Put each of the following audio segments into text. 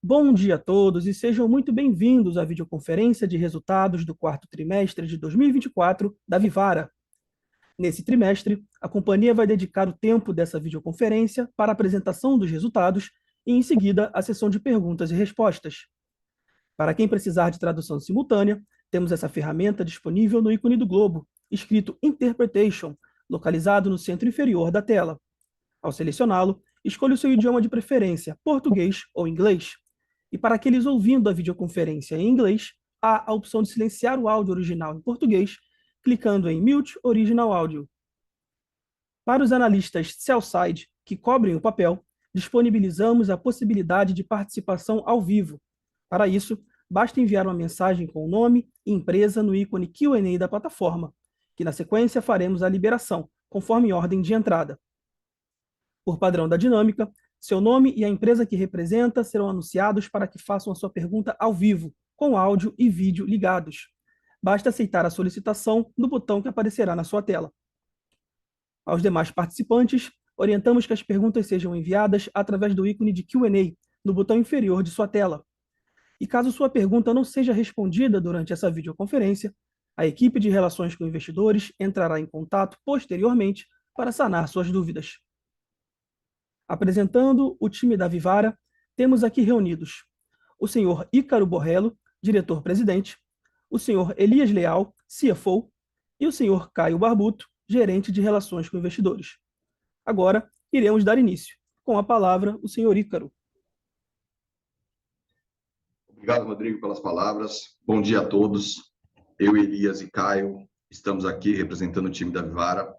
Bom dia a todos e sejam muito bem-vindos à videoconferência de resultados do quarto trimestre de 2024 da Vivara. Nesse trimestre, a companhia vai dedicar o tempo dessa videoconferência para a apresentação dos resultados e, em seguida, a sessão de perguntas e respostas. Para quem precisar de tradução simultânea, temos essa ferramenta disponível no ícone do globo, escrito Interpretation, localizado no centro inferior da tela. Ao selecioná-lo, escolha o seu idioma de preferência, português ou inglês. E para aqueles ouvindo a videoconferência em inglês, há a opção de silenciar o áudio original em português, clicando em Mute Original Audio. Para os analistas sell-side que cobrem o papel, disponibilizamos a possibilidade de participação ao vivo. Para isso, basta enviar uma mensagem com o nome e empresa no ícone Q&A da plataforma, que na sequência faremos a liberação, conforme ordem de entrada. Por padrão da dinâmica, seu nome e a empresa que representa serão anunciados para que façam a sua pergunta ao vivo, com áudio e vídeo ligados. Basta aceitar a solicitação no botão que aparecerá na sua tela. Aos demais participantes, orientamos que as perguntas sejam enviadas através do ícone de Q&A, no botão inferior de sua tela. E caso sua pergunta não seja respondida durante essa videoconferência, a equipe de relações com investidores entrará em contato posteriormente para sanar suas dúvidas. Apresentando o time da Vivara, temos aqui reunidos o senhor Ícaro Borrello, diretor-presidente, o senhor Elias Leal, CFO, e o senhor Caio Barbuto, gerente de relações com investidores. Agora, iremos dar início. Com a palavra, o senhor Ícaro. Obrigado, Rodrigo, pelas palavras. Bom dia a todos. Eu, Elias e Caio estamos aqui representando o time da Vivara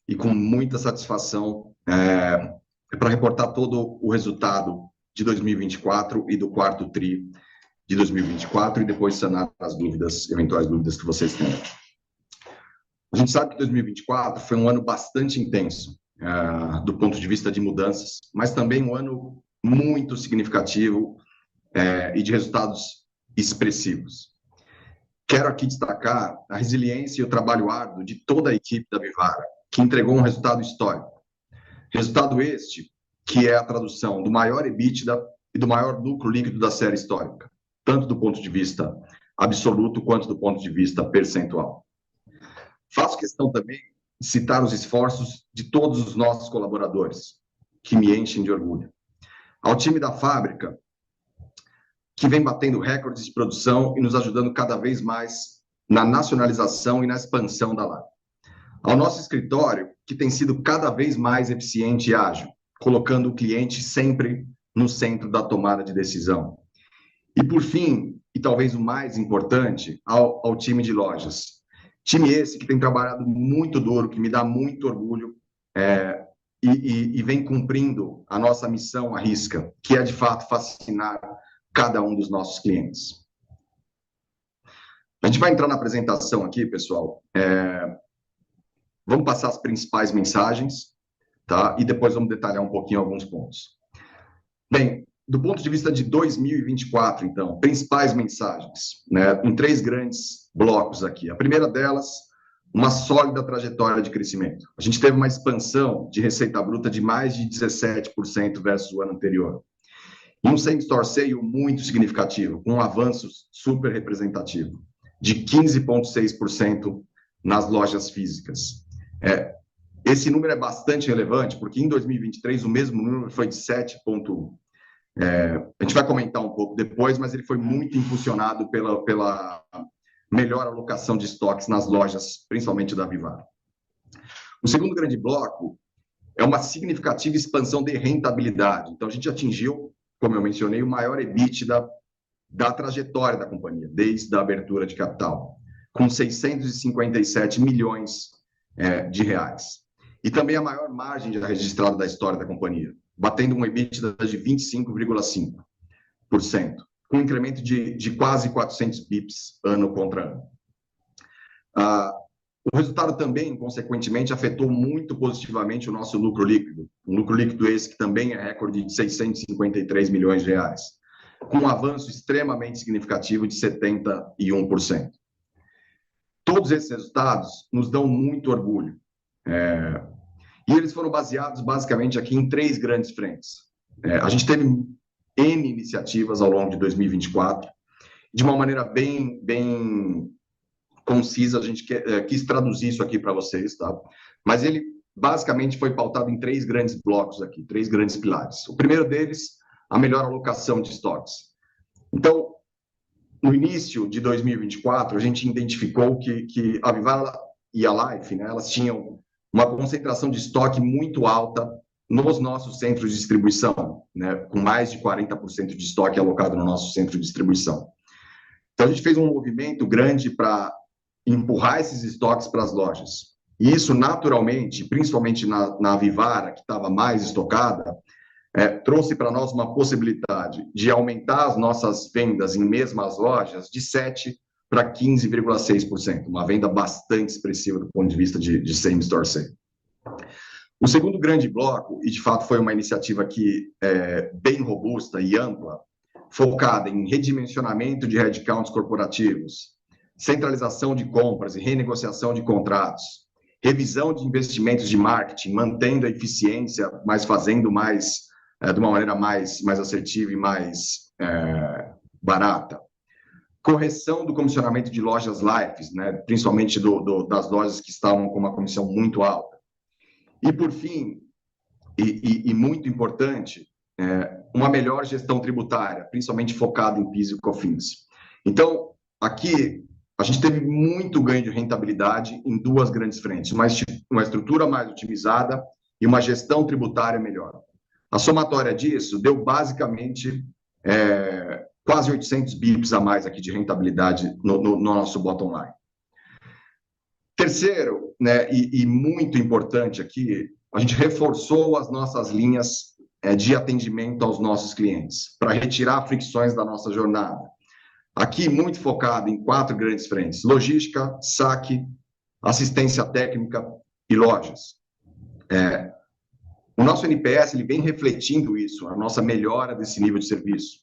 e com muita satisfação para reportar todo o resultado de 2024 e do quarto TRI de 2024 e depois sanar as dúvidas, eventuais dúvidas que vocês tenham. A gente sabe que 2024 foi um ano bastante intenso do ponto de vista de mudanças, mas também um ano muito significativo e de resultados expressivos. Quero aqui destacar a resiliência e o trabalho árduo de toda a equipe da Vivara, que entregou um resultado histórico. Resultado este que é a tradução do maior EBITDA e do maior lucro líquido da série histórica, tanto do ponto de vista absoluto quanto do ponto de vista percentual. Faço questão também de citar os esforços de todos os nossos colaboradores, que me enchem de orgulho. Ao time da fábrica, que vem batendo recordes de produção e nos ajudando cada vez mais na nacionalização e na expansão da LAR. Ao nosso escritório, que tem sido cada vez mais eficiente e ágil, colocando o cliente sempre no centro da tomada de decisão. E, por fim, e talvez o mais importante, ao time de lojas. Time esse que tem trabalhado muito duro, que me dá muito orgulho e vem cumprindo a nossa missão à risca, que é, de fato, fascinar cada um dos nossos clientes. A gente vai entrar na apresentação aqui, pessoal. Vamos passar as principais mensagens, tá? E depois vamos detalhar um pouquinho alguns pontos. Bem, do ponto de vista de 2024, então, principais mensagens, né? Em 3 grandes blocos aqui. A primeira delas, uma sólida trajetória de crescimento. A gente teve uma expansão de receita bruta de mais de 17% versus o ano anterior. E um same-store sale muito significativo, com um avanço super representativo, de 15,6% nas lojas físicas. Esse número é bastante relevante, porque em 2023 o mesmo número foi de 7,1%. A gente vai comentar um pouco depois, mas ele foi muito impulsionado pela melhor alocação de estoques nas lojas, principalmente da Vivara. O segundo grande bloco é uma significativa expansão de rentabilidade. Então, a gente atingiu, como eu mencionei, o maior EBITDA da trajetória da companhia, desde a abertura de capital, com 657 milhões de reais. E também a maior margem já registrada da história da companhia, batendo um EBITDA de 25,5%, com um incremento de quase 400 bips ano contra ano. O resultado também, consequentemente, afetou muito positivamente o nosso lucro líquido. Um lucro líquido esse que também é recorde de 653 milhões de reais, com um avanço extremamente significativo de 71%. Todos esses resultados nos dão muito orgulho. E eles foram baseados, basicamente, aqui em 3 grandes frentes. A gente teve N iniciativas ao longo de 2024. De uma maneira bem concisa, a gente quis traduzir isso aqui para vocês, tá? Mas ele basicamente foi pautado em 3 grandes blocos aqui, 3 grandes pilares. O primeiro deles, a melhor alocação de estoques. Então, no início de 2024, a gente identificou que a Vivara e a Life, né, elas tinham uma concentração de estoque muito alta nos nossos centros de distribuição, né, com mais de 40% de estoque alocado no nosso centro de distribuição. Então, a gente fez um movimento grande para empurrar esses estoques para as lojas. E isso, naturalmente, principalmente na Vivara, que estava mais estocada, trouxe para nós uma possibilidade de aumentar as nossas vendas em mesmas lojas de 7% para 15,6%, uma venda bastante expressiva do ponto de vista de same-store sale. O segundo grande bloco, e de fato foi uma iniciativa que bem robusta e ampla, focada em redimensionamento de headcounts corporativos, centralização de compras e renegociação de contratos, revisão de investimentos de marketing, mantendo a eficiência, mas fazendo mais de uma maneira mais assertiva e mais barata. Correção do comissionamento de lojas Life, né, principalmente das lojas que estavam com uma comissão muito alta. E, por fim, e muito importante, uma melhor gestão tributária, principalmente focada em PIS e COFINS. Então, aqui, a gente teve muito ganho de rentabilidade em 2 grandes frentes, uma estrutura mais otimizada e uma gestão tributária melhor. A somatória disso deu, basicamente, quase 800 bips a mais aqui de rentabilidade no nosso bottom line. Terceiro, né, e muito importante aqui, a gente reforçou as nossas linhas de atendimento aos nossos clientes, para retirar fricções da nossa jornada. Aqui, muito focado em 4 grandes frentes: logística, saque, assistência técnica e lojas. O nosso NPS ele vem refletindo isso, a nossa melhora desse nível de serviço.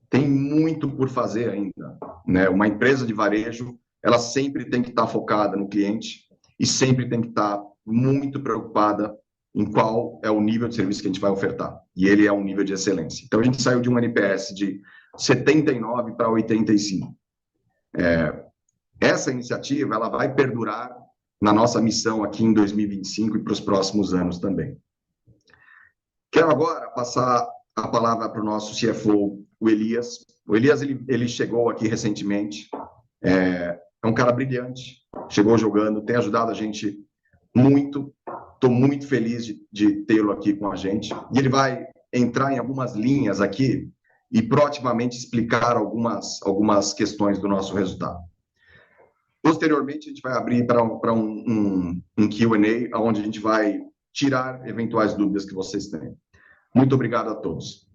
Tem muito por fazer ainda, né? Uma empresa de varejo, ela sempre tem que estar focada no cliente e sempre tem que estar muito preocupada em qual é o nível de serviço que a gente vai ofertar. E ele é um nível de excelência. Então, a gente saiu de um NPS de 79 para 85. Essa iniciativa ela vai perdurar na nossa missão aqui em 2025 e para os próximos anos também. Quero agora passar a palavra para o nosso CFO, o Elias. O Elias ele chegou aqui recentemente, é um cara brilhante, chegou jogando, tem ajudado a gente muito. Estou muito feliz de tê-lo aqui com a gente. E ele vai entrar em algumas linhas aqui e proativamente explicar algumas questões do nosso resultado. Posteriormente, a gente vai abrir para um Q&A, onde a gente vai tirar eventuais dúvidas que vocês tenham. Muito obrigado a todos.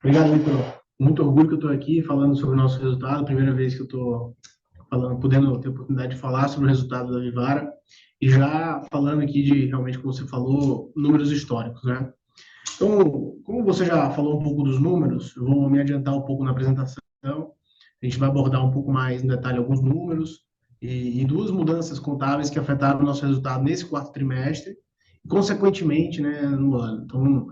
Obrigado, Vitor. Muito orgulho que eu estou aqui falando sobre o nosso resultado. Primeira vez que eu estou podendo ter a oportunidade de falar sobre o resultado da Vivara. E já falando aqui de, realmente, como você falou, números históricos, né? Então, como você já falou um pouco dos números, eu vou me adiantar um pouco na apresentação. A gente vai abordar um pouco mais em detalhe alguns números e 2 mudanças contábeis que afetaram o nosso resultado nesse 4º trimestre e, consequentemente, né, no ano. Então,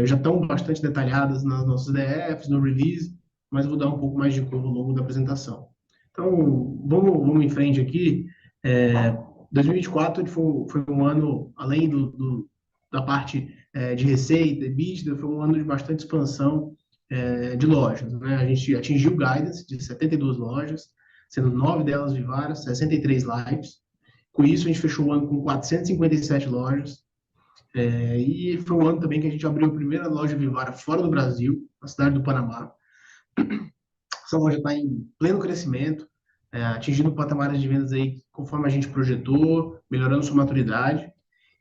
já estão bastante detalhadas nas nossas DFs, no release, mas eu vou dar um pouco mais de cor ao longo da apresentação. Então, vamos em frente aqui. 2024 foi um ano, além da parte de receita, EBITDA, foi um ano de bastante expansão de lojas, né? A gente atingiu o guidance de 72 lojas, sendo 9 delas Vivara, 63 Lives. Com isso, a gente fechou o ano com 457 lojas. E foi um ano também que a gente abriu a primeira loja Vivara fora do Brasil, na cidade do Panamá. Essa loja está em pleno crescimento, atingindo patamares de vendas aí conforme a gente projetou, melhorando sua maturidade.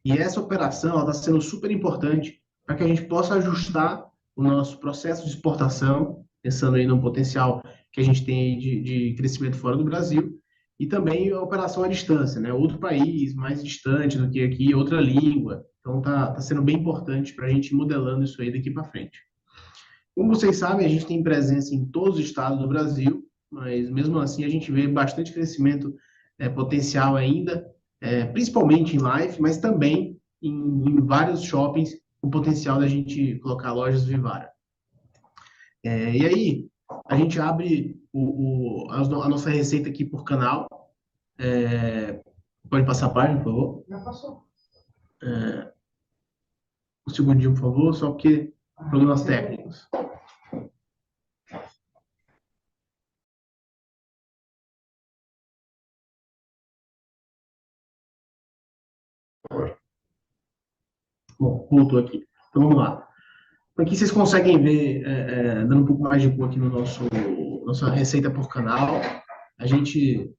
E essa operação está sendo super importante para que a gente possa ajustar o nosso processo de exportação, pensando aí no potencial que a gente tem de crescimento fora do Brasil, e também a operação à distância, né? Outro país mais distante do que aqui, outra língua. Então, tá sendo bem importante para a gente ir modelando isso aí daqui para frente. Como vocês sabem, a gente tem presença em todos os estados do Brasil, mas mesmo assim a gente vê bastante crescimento potencial ainda, principalmente em Life, mas também em vários shoppings com o potencial da gente colocar lojas Vivara. E aí, a gente abre a nossa receita aqui por canal. Pode passar a página, por favor? Já passou. Um segundinho, por favor, só porque problemas técnicos. Bom, voltou aqui. Então, vamos lá. Aqui vocês conseguem ver, dando um pouco mais de cor aqui no nossa receita por canal. A gente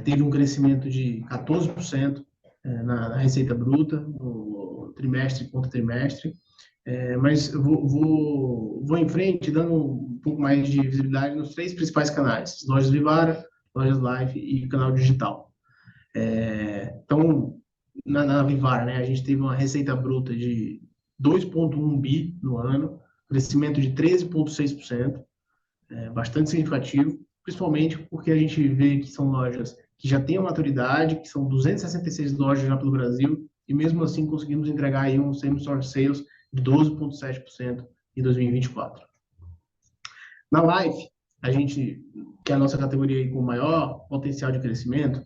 teve um crescimento de 14% na receita bruta, no trimestre contra trimestre. Mas eu vou em frente, dando um pouco mais de visibilidade nos 3 principais canais: Lojas Vivara, Lojas Life e canal digital. Então, na Vivara, né, a gente teve uma receita bruta de 2,1 bi no ano, crescimento de 13,6%, bastante significativo, principalmente porque a gente vê que são lojas que já têm uma maturidade, que são 266 lojas já pelo Brasil, e mesmo assim conseguimos entregar aí um same-store sales de 12,7% em 2024. Na Life, a gente, que é a nossa categoria aí com maior potencial de crescimento,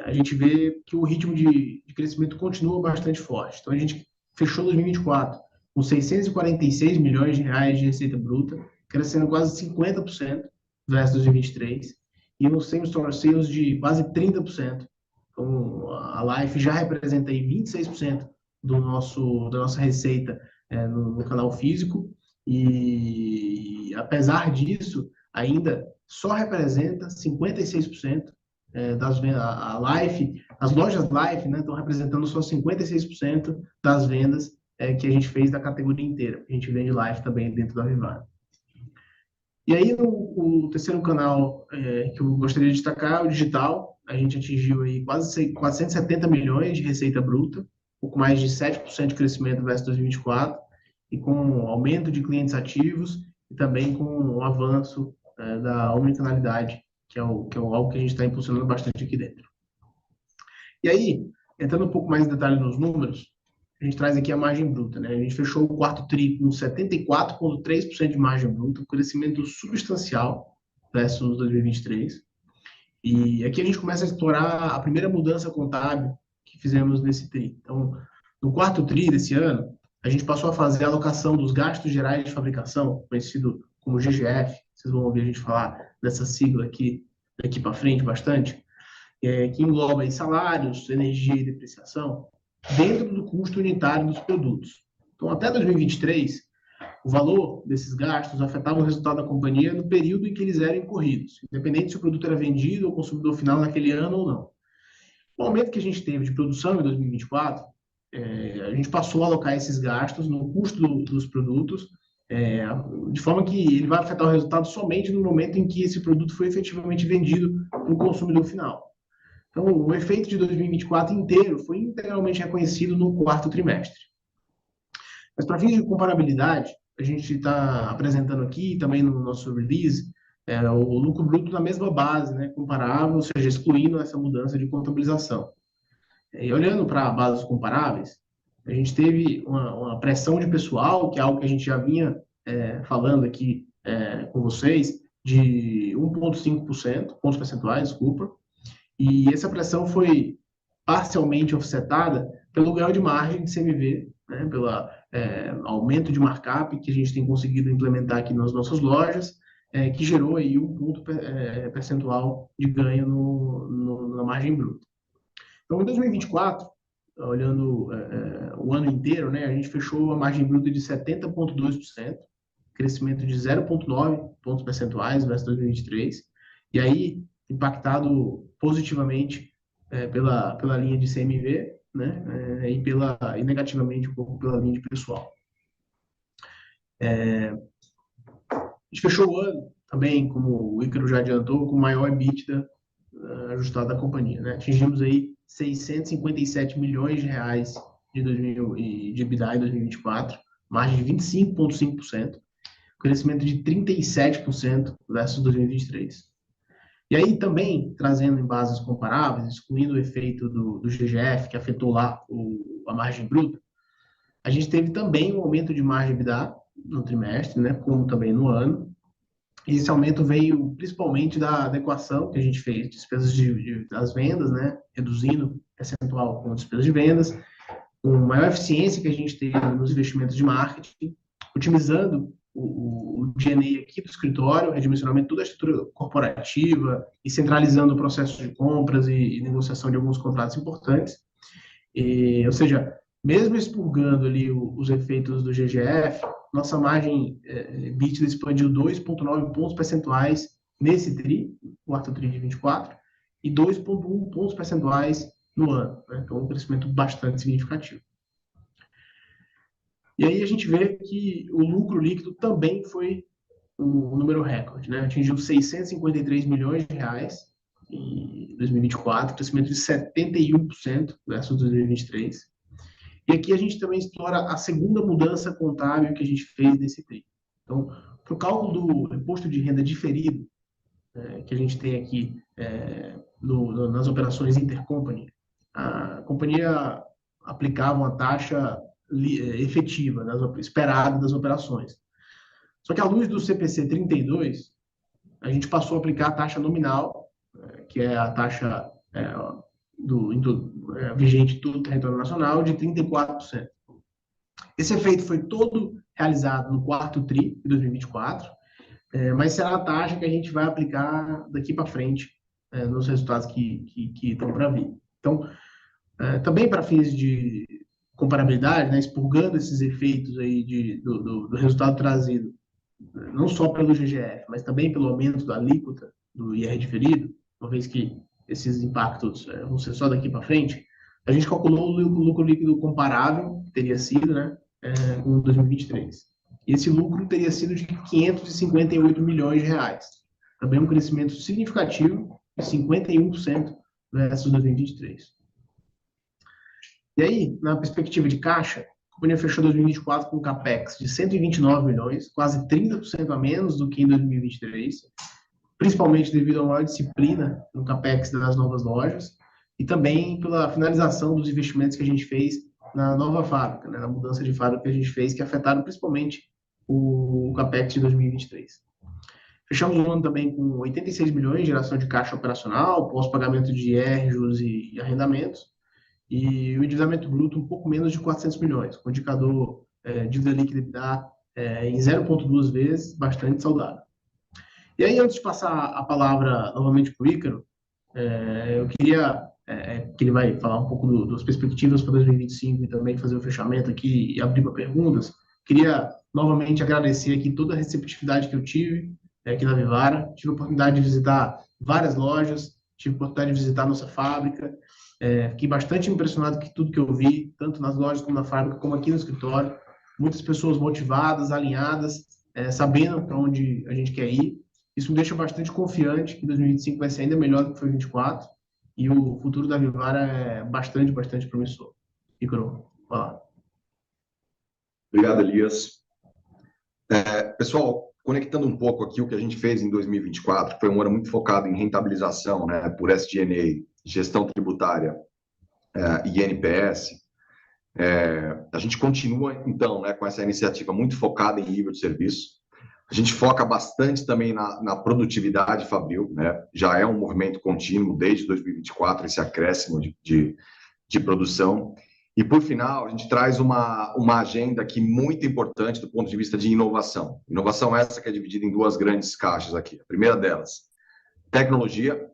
a gente vê que o ritmo de crescimento continua bastante forte. Então, a gente fechou 2024 com 646 milhões de reais de receita bruta, crescendo quase 50% versus 2023, e um same-store sales de quase 30%. Então, a Life já representa aí 26% da nossa receita no canal físico, e apesar disso, ainda só representa 56% das vendas. A Life, as lojas Life, né, estão representando só 56% das vendas que a gente fez da categoria inteira. A gente vende Life também dentro da Vivara. E aí, o terceiro canal que eu gostaria de destacar é o digital. A gente atingiu aí quase 470 milhões de receita bruta, pouco mais de 7% de crescimento versus 2024, e com um aumento de clientes ativos e também com o avanço da omnicanalidade, que é algo que a gente está impulsionando bastante aqui dentro. E aí, entrando um pouco mais em detalhe nos números, a gente traz aqui a margem bruta, né? A gente fechou o quarto tri com 74,3% de margem bruta, um crescimento substancial versus 2023. E aqui a gente começa a explorar a primeira mudança contábil que fizemos nesse tri. Então, no quarto tri desse ano, a gente passou a fazer a alocação dos gastos gerais de fabricação, conhecido como GGF. Vocês vão ouvir a gente falar dessa sigla aqui daqui para frente bastante, que engloba aí salários, energia e depreciação, dentro do custo unitário dos produtos. Então, até 2023, o valor desses gastos afetava o resultado da companhia no período em que eles eram incorridos, independente se o produto era vendido ao consumidor final naquele ano ou não. O aumento que a gente teve de produção em 2024, a gente passou a alocar esses gastos no custo dos produtos, de forma que ele vai afetar o resultado somente no momento em que esse produto foi efetivamente vendido para o consumidor final. Então, o efeito de 2024 inteiro foi integralmente reconhecido no quarto trimestre. Mas, para fins de comparabilidade, a gente está apresentando aqui, também no nosso release, o lucro bruto na mesma base, né, comparável, ou seja, excluindo essa mudança de contabilização. E olhando para bases comparáveis, a gente teve uma pressão de pessoal, que é algo que a gente já vinha falando aqui com vocês, de 1,5%, pontos percentuais, desculpa, e essa pressão foi parcialmente offsetada pelo ganho de margem de CMV, né, pelo aumento de markup que a gente tem conseguido implementar aqui nas nossas lojas, que gerou aí 1 ponto percentual de ganho na margem bruta. Então, em 2024, olhando o ano inteiro, né, a gente fechou a margem bruta de 70,2%, crescimento de 0,9 pontos percentuais versus 2023, e aí impactado positivamente pela linha de CMV, né, e negativamente um pouco pela linha de pessoal. A gente fechou o ano também, como o Ícaro já adiantou, com o maior EBITDA ajustado da companhia, né? Atingimos aí 657 milhões de reais de EBITDA em 2024, margem de 25,5%, crescimento de 37% versus 2023. E aí também, trazendo em bases comparáveis, excluindo o efeito do GGF, que afetou lá a margem bruta, A gente teve também um aumento de margem EBITDA no trimestre, né, como também no ano. E esse aumento veio principalmente da adequação que a gente fez, despesas das vendas, né, reduzindo o percentual com despesas de vendas, com maior eficiência que a gente teve nos investimentos de marketing, otimizando o G&A aqui do escritório, redimensionamento de toda a estrutura corporativa e centralizando o processo de compras e negociação de alguns contratos importantes. Ou seja, mesmo expurgando ali os efeitos do GGF, nossa margem EBITDA expandiu 2,9 pontos percentuais nesse quarto TRI de 24, e 2,1 pontos percentuais no ano, né? Então, um crescimento bastante significativo. E aí a gente vê que o lucro líquido também foi um número recorde, né? Atingiu 653 milhões de reais em 2024, crescimento de 71% versus 2023. E aqui a gente também explora a segunda mudança contábil que a gente fez nesse TRI. Então, para o cálculo do imposto de renda diferido, que a gente tem aqui nas operações intercompany, a companhia aplicava uma taxa efetiva, esperada das operações. Só que à luz do CPC 32, a gente passou a aplicar a taxa nominal, que é a taxa vigente em todo o território nacional, de 34%. Esse efeito foi todo realizado no quarto TRI de 2024, mas será a taxa que a gente vai aplicar daqui para frente nos resultados que estão para vir. Então, também para fins de comparabilidade, né, expurgando esses efeitos aí do resultado trazido, não só pelo GGF, mas também pelo aumento da alíquota do IR diferido, uma vez que esses impactos vão ser só daqui para frente, a gente calculou o lucro líquido comparável, que teria sido, né, com 2023. E esse lucro teria sido de 558 milhões de reais. Também um crescimento significativo de 51% versus 2023. E aí, na perspectiva de caixa, a companhia fechou 2024 com um CAPEX de 129 milhões, quase 30% a menos do que em 2023, principalmente devido a uma maior disciplina no CAPEX das novas lojas e também pela finalização dos investimentos que a gente fez na nova fábrica, né, na mudança de fábrica que a gente fez, que afetaram principalmente o CAPEX de 2023. Fechamos o ano também com 86 milhões de geração de caixa operacional, pós-pagamento de IR, juros e arrendamentos, e o endividamento bruto um pouco menos de 400 milhões, com o indicador dívida líquida em 0,2 vezes, bastante saudável. E aí, antes de passar a palavra novamente para o Ícaro, eu queria que ele vai falar um pouco das perspectivas para 2025 e também fazer o fechamento aqui e abrir para perguntas. Queria novamente agradecer aqui toda a receptividade que eu tive aqui na Vivara. Tive a oportunidade de visitar várias lojas, tive a oportunidade de visitar a nossa fábrica. Fiquei bastante impressionado com tudo que eu vi, tanto nas lojas como na fábrica, como aqui no escritório. Muitas pessoas motivadas, alinhadas, sabendo para onde a gente quer ir. Isso me deixa bastante confiante que 2025 vai ser ainda melhor do que foi 2024 e o futuro da Vivara é bastante, bastante promissor. Ícaro, vai lá. Obrigado, Elias. Pessoal, conectando um pouco aqui o que a gente fez em 2024, foi um ano muito focado em rentabilização, né, por SG&A, gestão tributária e NPS. A gente continua, então, né, com essa iniciativa muito focada em nível de serviço. A gente foca bastante também na produtividade fabril, né? Já é um movimento contínuo desde 2024, esse acréscimo de produção. E, por final, a gente traz uma agenda aqui muito importante do ponto de vista de inovação. Inovação essa que é dividida em duas grandes caixas aqui. A primeira delas, tecnologia,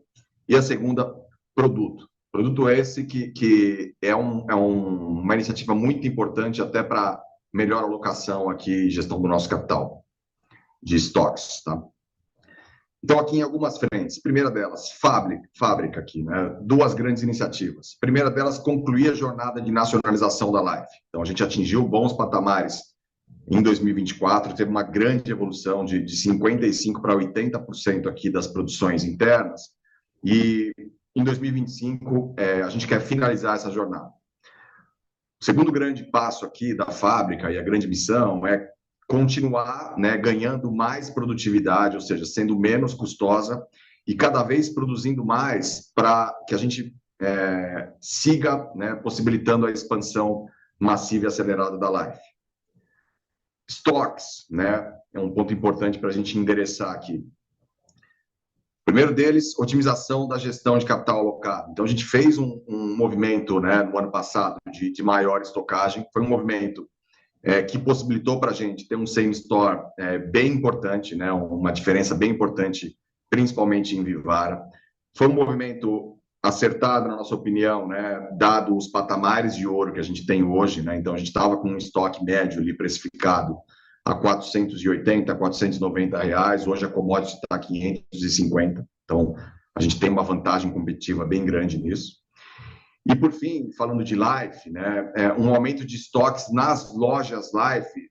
e a segunda, produto. Produto esse que é uma iniciativa muito importante até para melhor alocação aqui e gestão do nosso capital de estoques, tá? Então, aqui em algumas frentes. Primeira delas, fábrica aqui, né? Duas grandes iniciativas. Primeira delas, concluir a jornada de nacionalização da Life. Então, a gente atingiu bons patamares em 2024, teve uma grande evolução de 55% para 80% aqui das produções internas, e em 2025 a gente quer finalizar essa jornada. O segundo grande passo aqui da fábrica e a grande missão é continuar, né, ganhando mais produtividade, ou seja, sendo menos custosa e cada vez produzindo mais para que a gente siga, né, possibilitando a expansão massiva e acelerada da Life. Estoques, né? É um ponto importante para a gente endereçar aqui. O primeiro deles, otimização da gestão de capital alocado. Então, a gente fez um movimento, né, no ano passado de maior estocagem. Foi um movimento que possibilitou para a gente ter um same store bem importante, né, uma diferença bem importante, principalmente em Vivara. Foi um movimento acertado, na nossa opinião, né, dado os patamares de ouro que a gente tem hoje, né? Então, a gente estava com um estoque médio ali precificado a 480, 490 reais. Hoje a commodity está a 550. Então, a gente tem uma vantagem competitiva bem grande nisso. E, por fim, falando de Life, né, um aumento de estoques nas lojas Life,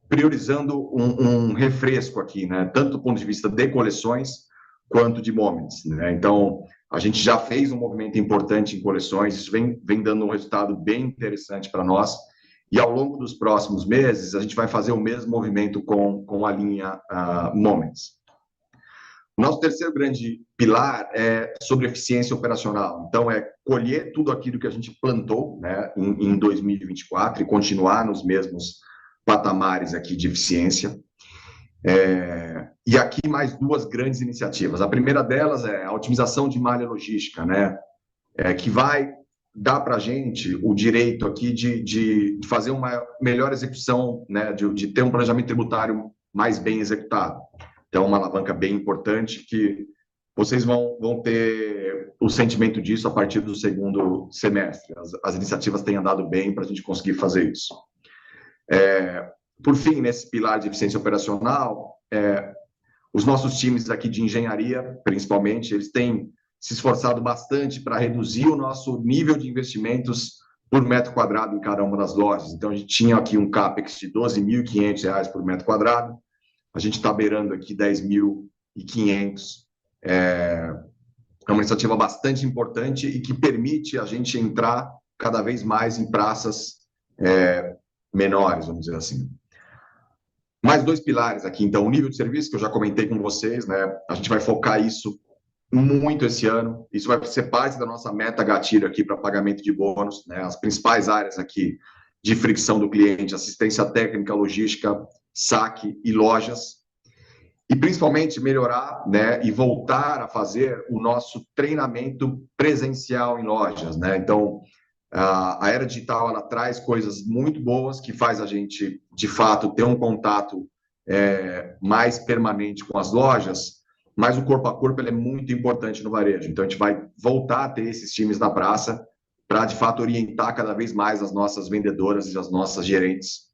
priorizando um refresco aqui, né, tanto do ponto de vista de coleções quanto de Moments, né? Então, a gente já fez um movimento importante em coleções, isso vem dando um resultado bem interessante para nós. E ao longo dos próximos meses, a gente vai fazer o mesmo movimento com a linha Moments. O nosso terceiro grande pilar é sobre eficiência operacional. Então, é colher tudo aquilo que a gente plantou, né, em 2024 e continuar nos mesmos patamares aqui de eficiência. E aqui mais duas grandes iniciativas. A primeira delas é a otimização de malha logística, né, que vai dá para a gente o direito aqui de fazer uma melhor execução, né, de ter um planejamento tributário mais bem executado. Então, uma alavanca bem importante que vocês vão ter o sentimento disso a partir do segundo semestre. As iniciativas têm andado bem para a gente conseguir fazer isso. Por fim, nesse pilar de eficiência operacional, os nossos times aqui de engenharia, principalmente, eles têm se esforçado bastante para reduzir o nosso nível de investimentos por metro quadrado em cada uma das lojas. Então, a gente tinha aqui um CAPEX de R$ 12.500 por metro quadrado, a gente está beirando aqui 10.500. É uma iniciativa bastante importante e que permite a gente entrar cada vez mais em praças menores, vamos dizer assim. Mais dois pilares aqui, então, o nível de serviço, que eu já comentei com vocês, né? A gente vai focar isso muito esse ano. Isso vai ser parte da nossa meta gatilho aqui para pagamento de bônus, né? As principais áreas aqui de fricção do cliente, assistência técnica, logística, saque e lojas. E principalmente melhorar, né, e voltar a fazer o nosso treinamento presencial em lojas, né? Então, a era digital, ela traz coisas muito boas que faz a gente, de fato, ter um contato mais permanente com as lojas, mas o corpo a corpo ele é muito importante no varejo. Então, a gente vai voltar a ter esses times na praça para, de fato, orientar cada vez mais as nossas vendedoras e as nossas gerentes.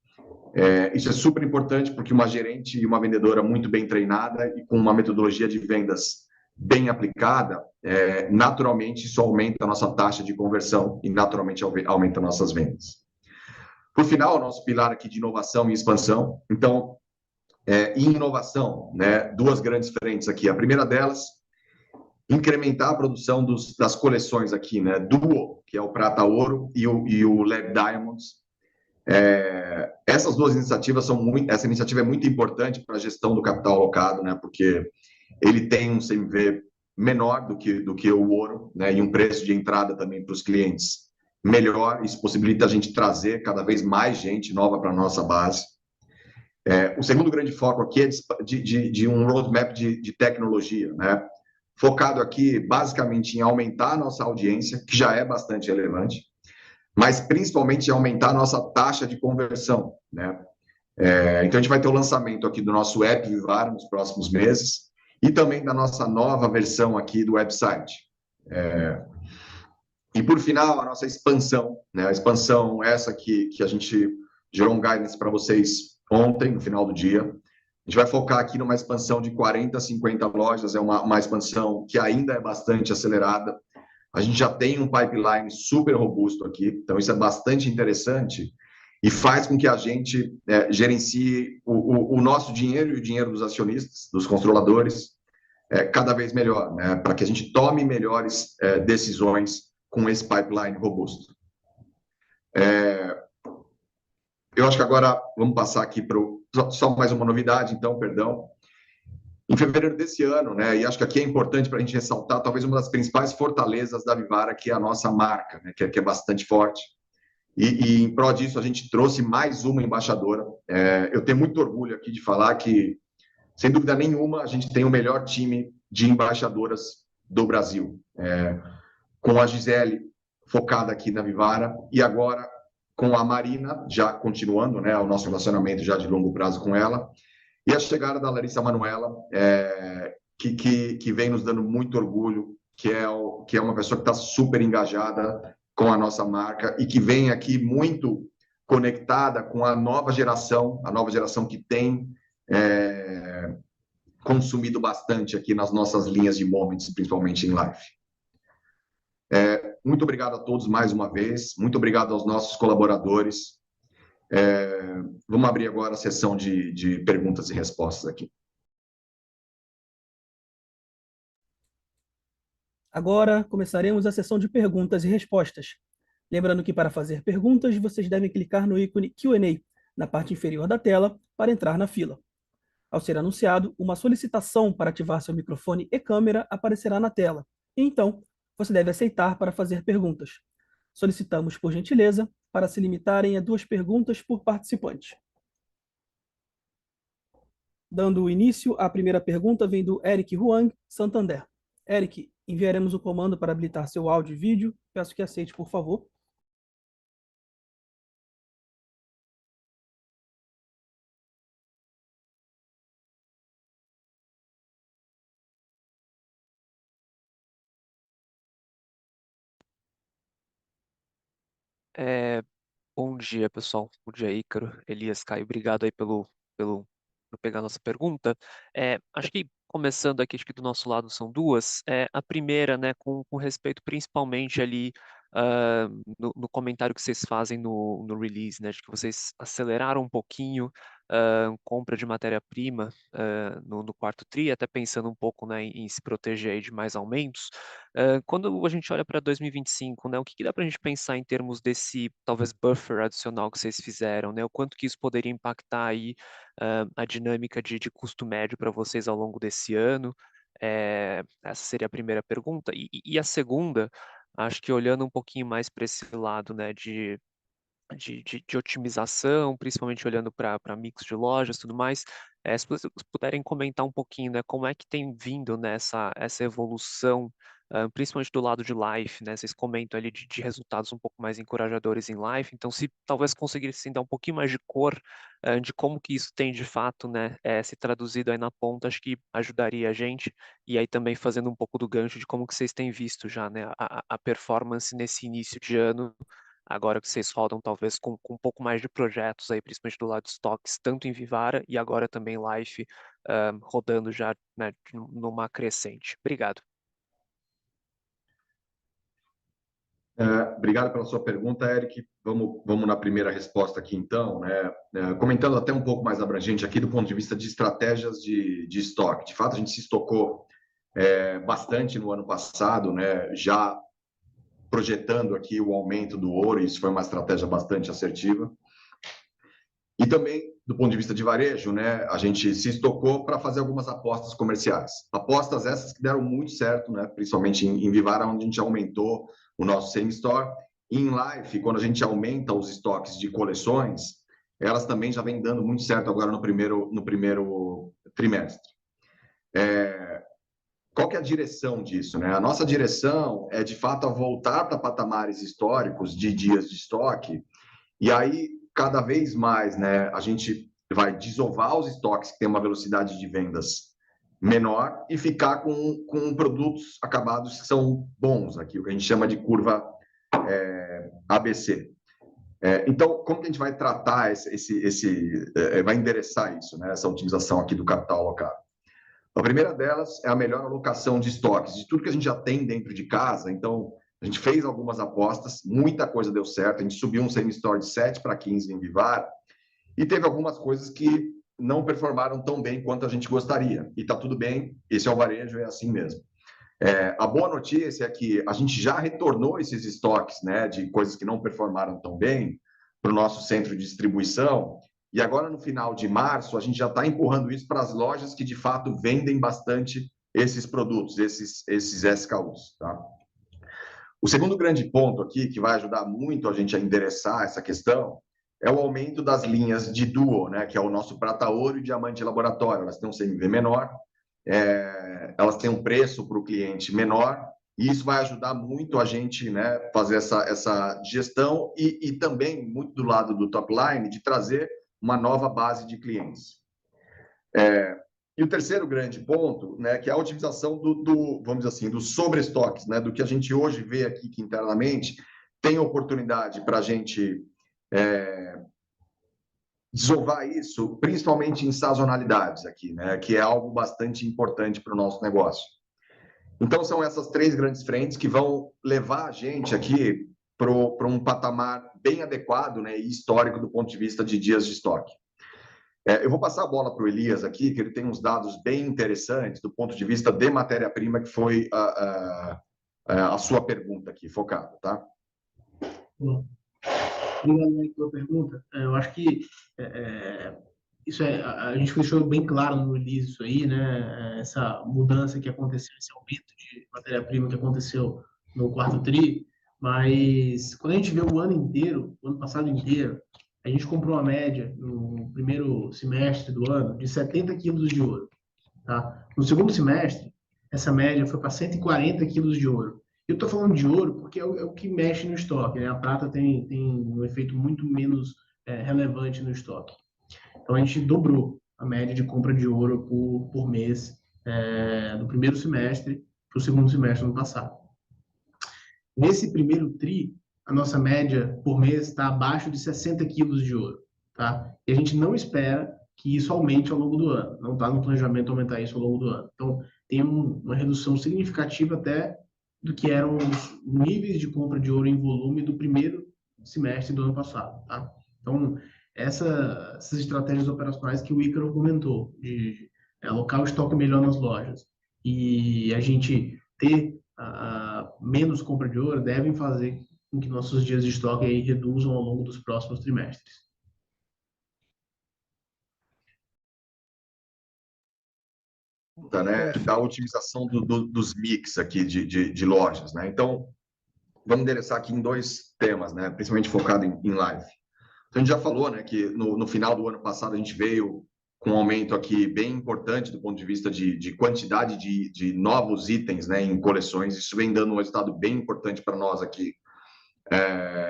Isso é super importante porque uma gerente e uma vendedora muito bem treinada e com uma metodologia de vendas bem aplicada, naturalmente isso aumenta a nossa taxa de conversão e naturalmente aumenta nossas vendas. Por final, o nosso pilar aqui de inovação e expansão. Então, em inovação, né, duas grandes frentes aqui. A primeira delas, incrementar a produção das coleções aqui, né, Duo, que é o Prata Ouro, e o Lab Diamonds. Essas duas iniciativas essa iniciativa é muito importante para a gestão do capital alocado, né, porque ele tem um CMV menor do que o ouro, né, e um preço de entrada também para os clientes melhor. Isso possibilita a gente trazer cada vez mais gente nova para a nossa base. O segundo grande foco aqui é de um roadmap de tecnologia, né? Focado aqui basicamente em aumentar a nossa audiência, que já é bastante relevante, mas principalmente em aumentar a nossa taxa de conversão, né? Então, a gente vai ter o lançamento aqui do nosso app Vivara nos próximos meses e também da nossa nova versão aqui do website. E, por final, a nossa expansão, né? A expansão essa que a gente gerou um guidance para vocês ontem, no final do dia. A gente vai focar aqui numa expansão de 40 a 50 lojas, é uma expansão que ainda é bastante acelerada. A gente já tem um pipeline super robusto aqui, então isso é bastante interessante e faz com que a gente gerencie o nosso dinheiro e o dinheiro dos acionistas, dos controladores, cada vez melhor, né? Para que a gente tome melhores decisões com esse pipeline robusto. Eu acho que agora vamos passar aqui para só mais uma novidade, então, perdão. Em fevereiro desse ano, né, e acho que aqui é importante para a gente ressaltar, talvez uma das principais fortalezas da Vivara, que é a nossa marca, né, que é bastante forte. E em prol disso, a gente trouxe mais uma embaixadora. Eu tenho muito orgulho aqui de falar que, sem dúvida nenhuma, a gente tem o melhor time de embaixadoras do Brasil. Com a Gisele focada aqui na Vivara e agora com a Marina, já continuando, né, o nosso relacionamento já de longo prazo com ela, e a chegada da Larissa Manoela, que vem nos dando muito orgulho, que é uma pessoa que está super engajada com a nossa marca e que vem aqui muito conectada com a nova geração que tem consumido bastante aqui nas nossas linhas de Moments, principalmente em live. Muito obrigado a todos mais uma vez, muito obrigado aos nossos colaboradores. Vamos abrir agora a sessão de perguntas e respostas aqui. Agora começaremos a sessão de perguntas e respostas. Lembrando que para fazer perguntas, vocês devem clicar no ícone Q&A na parte inferior da tela para entrar na fila. Ao ser anunciado, uma solicitação para ativar seu microfone e câmera aparecerá na tela. E então, você deve aceitar para fazer perguntas. Solicitamos, por gentileza, para se limitarem a 2 perguntas por participante. Dando início, a primeira pergunta vem do Eric Huang, Santander. Eric, enviaremos o comando para habilitar seu áudio e vídeo. Peço que aceite, por favor. Bom dia, pessoal. Bom dia, Ícaro, Elias, Caio. Obrigado aí por pegar a nossa pergunta. Acho que começando aqui, acho que do nosso lado são duas. A primeira, né, com respeito principalmente ali no comentário que vocês fazem no release, né, de que vocês aceleraram um pouquinho compra de matéria-prima no quarto tri, até pensando um pouco, né, em se proteger aí de mais aumentos. Quando a gente olha para 2025, né, o que dá para a gente pensar em termos desse, talvez, buffer adicional que vocês fizeram, né, o quanto que isso poderia impactar aí a dinâmica de custo médio para vocês ao longo desse ano? Essa seria a primeira pergunta. E a segunda, acho que olhando um pouquinho mais para esse lado, né, de otimização, principalmente olhando para mix de lojas e tudo mais, se vocês puderem comentar um pouquinho, né, como é que tem vindo nessa essa evolução, principalmente do lado de live, né, vocês comentam ali de resultados um pouco mais encorajadores em live, então se talvez conseguissem dar um pouquinho mais de cor, de como que isso tem de fato, né, se traduzido aí na ponta, acho que ajudaria a gente, e aí também fazendo um pouco do gancho de como que vocês têm visto já, né, a performance nesse início de ano, agora que vocês rodam talvez com um pouco mais de projetos aí, principalmente do lado de estoques, tanto em Vivara e agora também Life, rodando já, né, numa crescente. Obrigado. Obrigado pela sua pergunta, Eric. Vamos na primeira resposta aqui, então, né? Comentando até um pouco mais abrangente aqui do ponto de vista de estratégias de estoque. De fato, a gente se estocou bastante no ano passado, né? Já projetando aqui o aumento do ouro, e isso foi uma estratégia bastante assertiva. E também, do ponto de vista de varejo, né, a gente se estocou para fazer algumas apostas comerciais. Apostas essas que deram muito certo, né, principalmente em Vivara, onde a gente aumentou o nosso same-store. Em Life, quando a gente aumenta os estoques de coleções, elas também já vêm dando muito certo agora no primeiro trimestre. Qual que é a direção disso, né? A nossa direção é, de fato, a voltar para patamares históricos de dias de estoque, e aí, cada vez mais, né, a gente vai desovar os estoques que têm uma velocidade de vendas menor e ficar com produtos acabados que são bons, aqui, o que a gente chama de curva ABC. Então, como que a gente vai tratar vai endereçar isso, né, essa otimização aqui do capital alocado? A primeira delas é a melhor alocação de estoques, de tudo que a gente já tem dentro de casa. Então, a gente fez algumas apostas, muita coisa deu certo, a gente subiu um same-store de 7 para 15 em Vivara, e teve algumas coisas que não performaram tão bem quanto a gente gostaria. E está tudo bem, esse é o varejo, é assim mesmo. A boa notícia é que a gente já retornou esses estoques, né, de coisas que não performaram tão bem para o nosso centro de distribuição, e agora no final de março a gente já está empurrando isso para as lojas que de fato vendem bastante esses produtos, esses SKUs. Tá? O segundo grande ponto aqui, que vai ajudar muito a gente a endereçar essa questão, é o aumento das linhas de Duo, né, que é o nosso prata, ouro e diamante laboratório. Elas têm um CMV menor, elas têm um preço para o cliente menor, e isso vai ajudar muito a gente, né, fazer essa gestão e também, muito do lado do top line, de trazer uma nova base de clientes. E o terceiro grande ponto, né, que é a otimização vamos dizer assim, dos sobreestoques, né, do que a gente hoje vê aqui que internamente tem oportunidade para a gente desovar isso, principalmente em sazonalidades aqui, né, que é algo bastante importante para o nosso negócio. Então, são essas três grandes frentes que vão levar a gente aqui para um patamar bem adequado, né, e histórico do ponto de vista de dias de estoque. Eu vou passar a bola para o Elias aqui, que ele tem uns dados bem interessantes do ponto de vista de matéria-prima, que foi a sua pergunta aqui, focada, tá? Bom, obrigado aí pela pergunta. Eu acho que isso a gente deixou bem claro no release isso aí, né? Essa mudança que aconteceu, esse aumento de matéria-prima que aconteceu no quarto tri, mas quando a gente vê o ano inteiro, o ano passado inteiro, a gente comprou uma média no primeiro semestre do ano de 70 quilos de ouro, tá? No segundo semestre, essa média foi para 140 quilos de ouro. Eu estou falando de ouro porque é o que mexe no estoque, né? A prata tem um efeito muito menos relevante no estoque. Então, a gente dobrou a média de compra de ouro por mês do primeiro semestre para o segundo semestre do ano passado. Nesse primeiro tri, a nossa média por mês está abaixo de 60 quilos de ouro, tá? E a gente não espera que isso aumente ao longo do ano. Não está no planejamento aumentar isso ao longo do ano. Então, tem uma redução significativa até do que eram os níveis de compra de ouro em volume do primeiro semestre do ano passado, tá? Então, essas estratégias operacionais que o Ícaro comentou, de alocar o estoque melhor nas lojas e a gente ter menos compra de ouro, devem fazer com que nossos dias de estoque aí reduzam ao longo dos próximos trimestres. Né, da otimização dos mix aqui de lojas, né? Então, vamos endereçar aqui em dois temas, né? Principalmente focado em live. Então, a gente já falou, né, que no final do ano passado a gente veio com um aumento aqui bem importante do ponto de vista de quantidade de novos itens, né, em coleções. Isso vem dando um resultado bem importante para nós aqui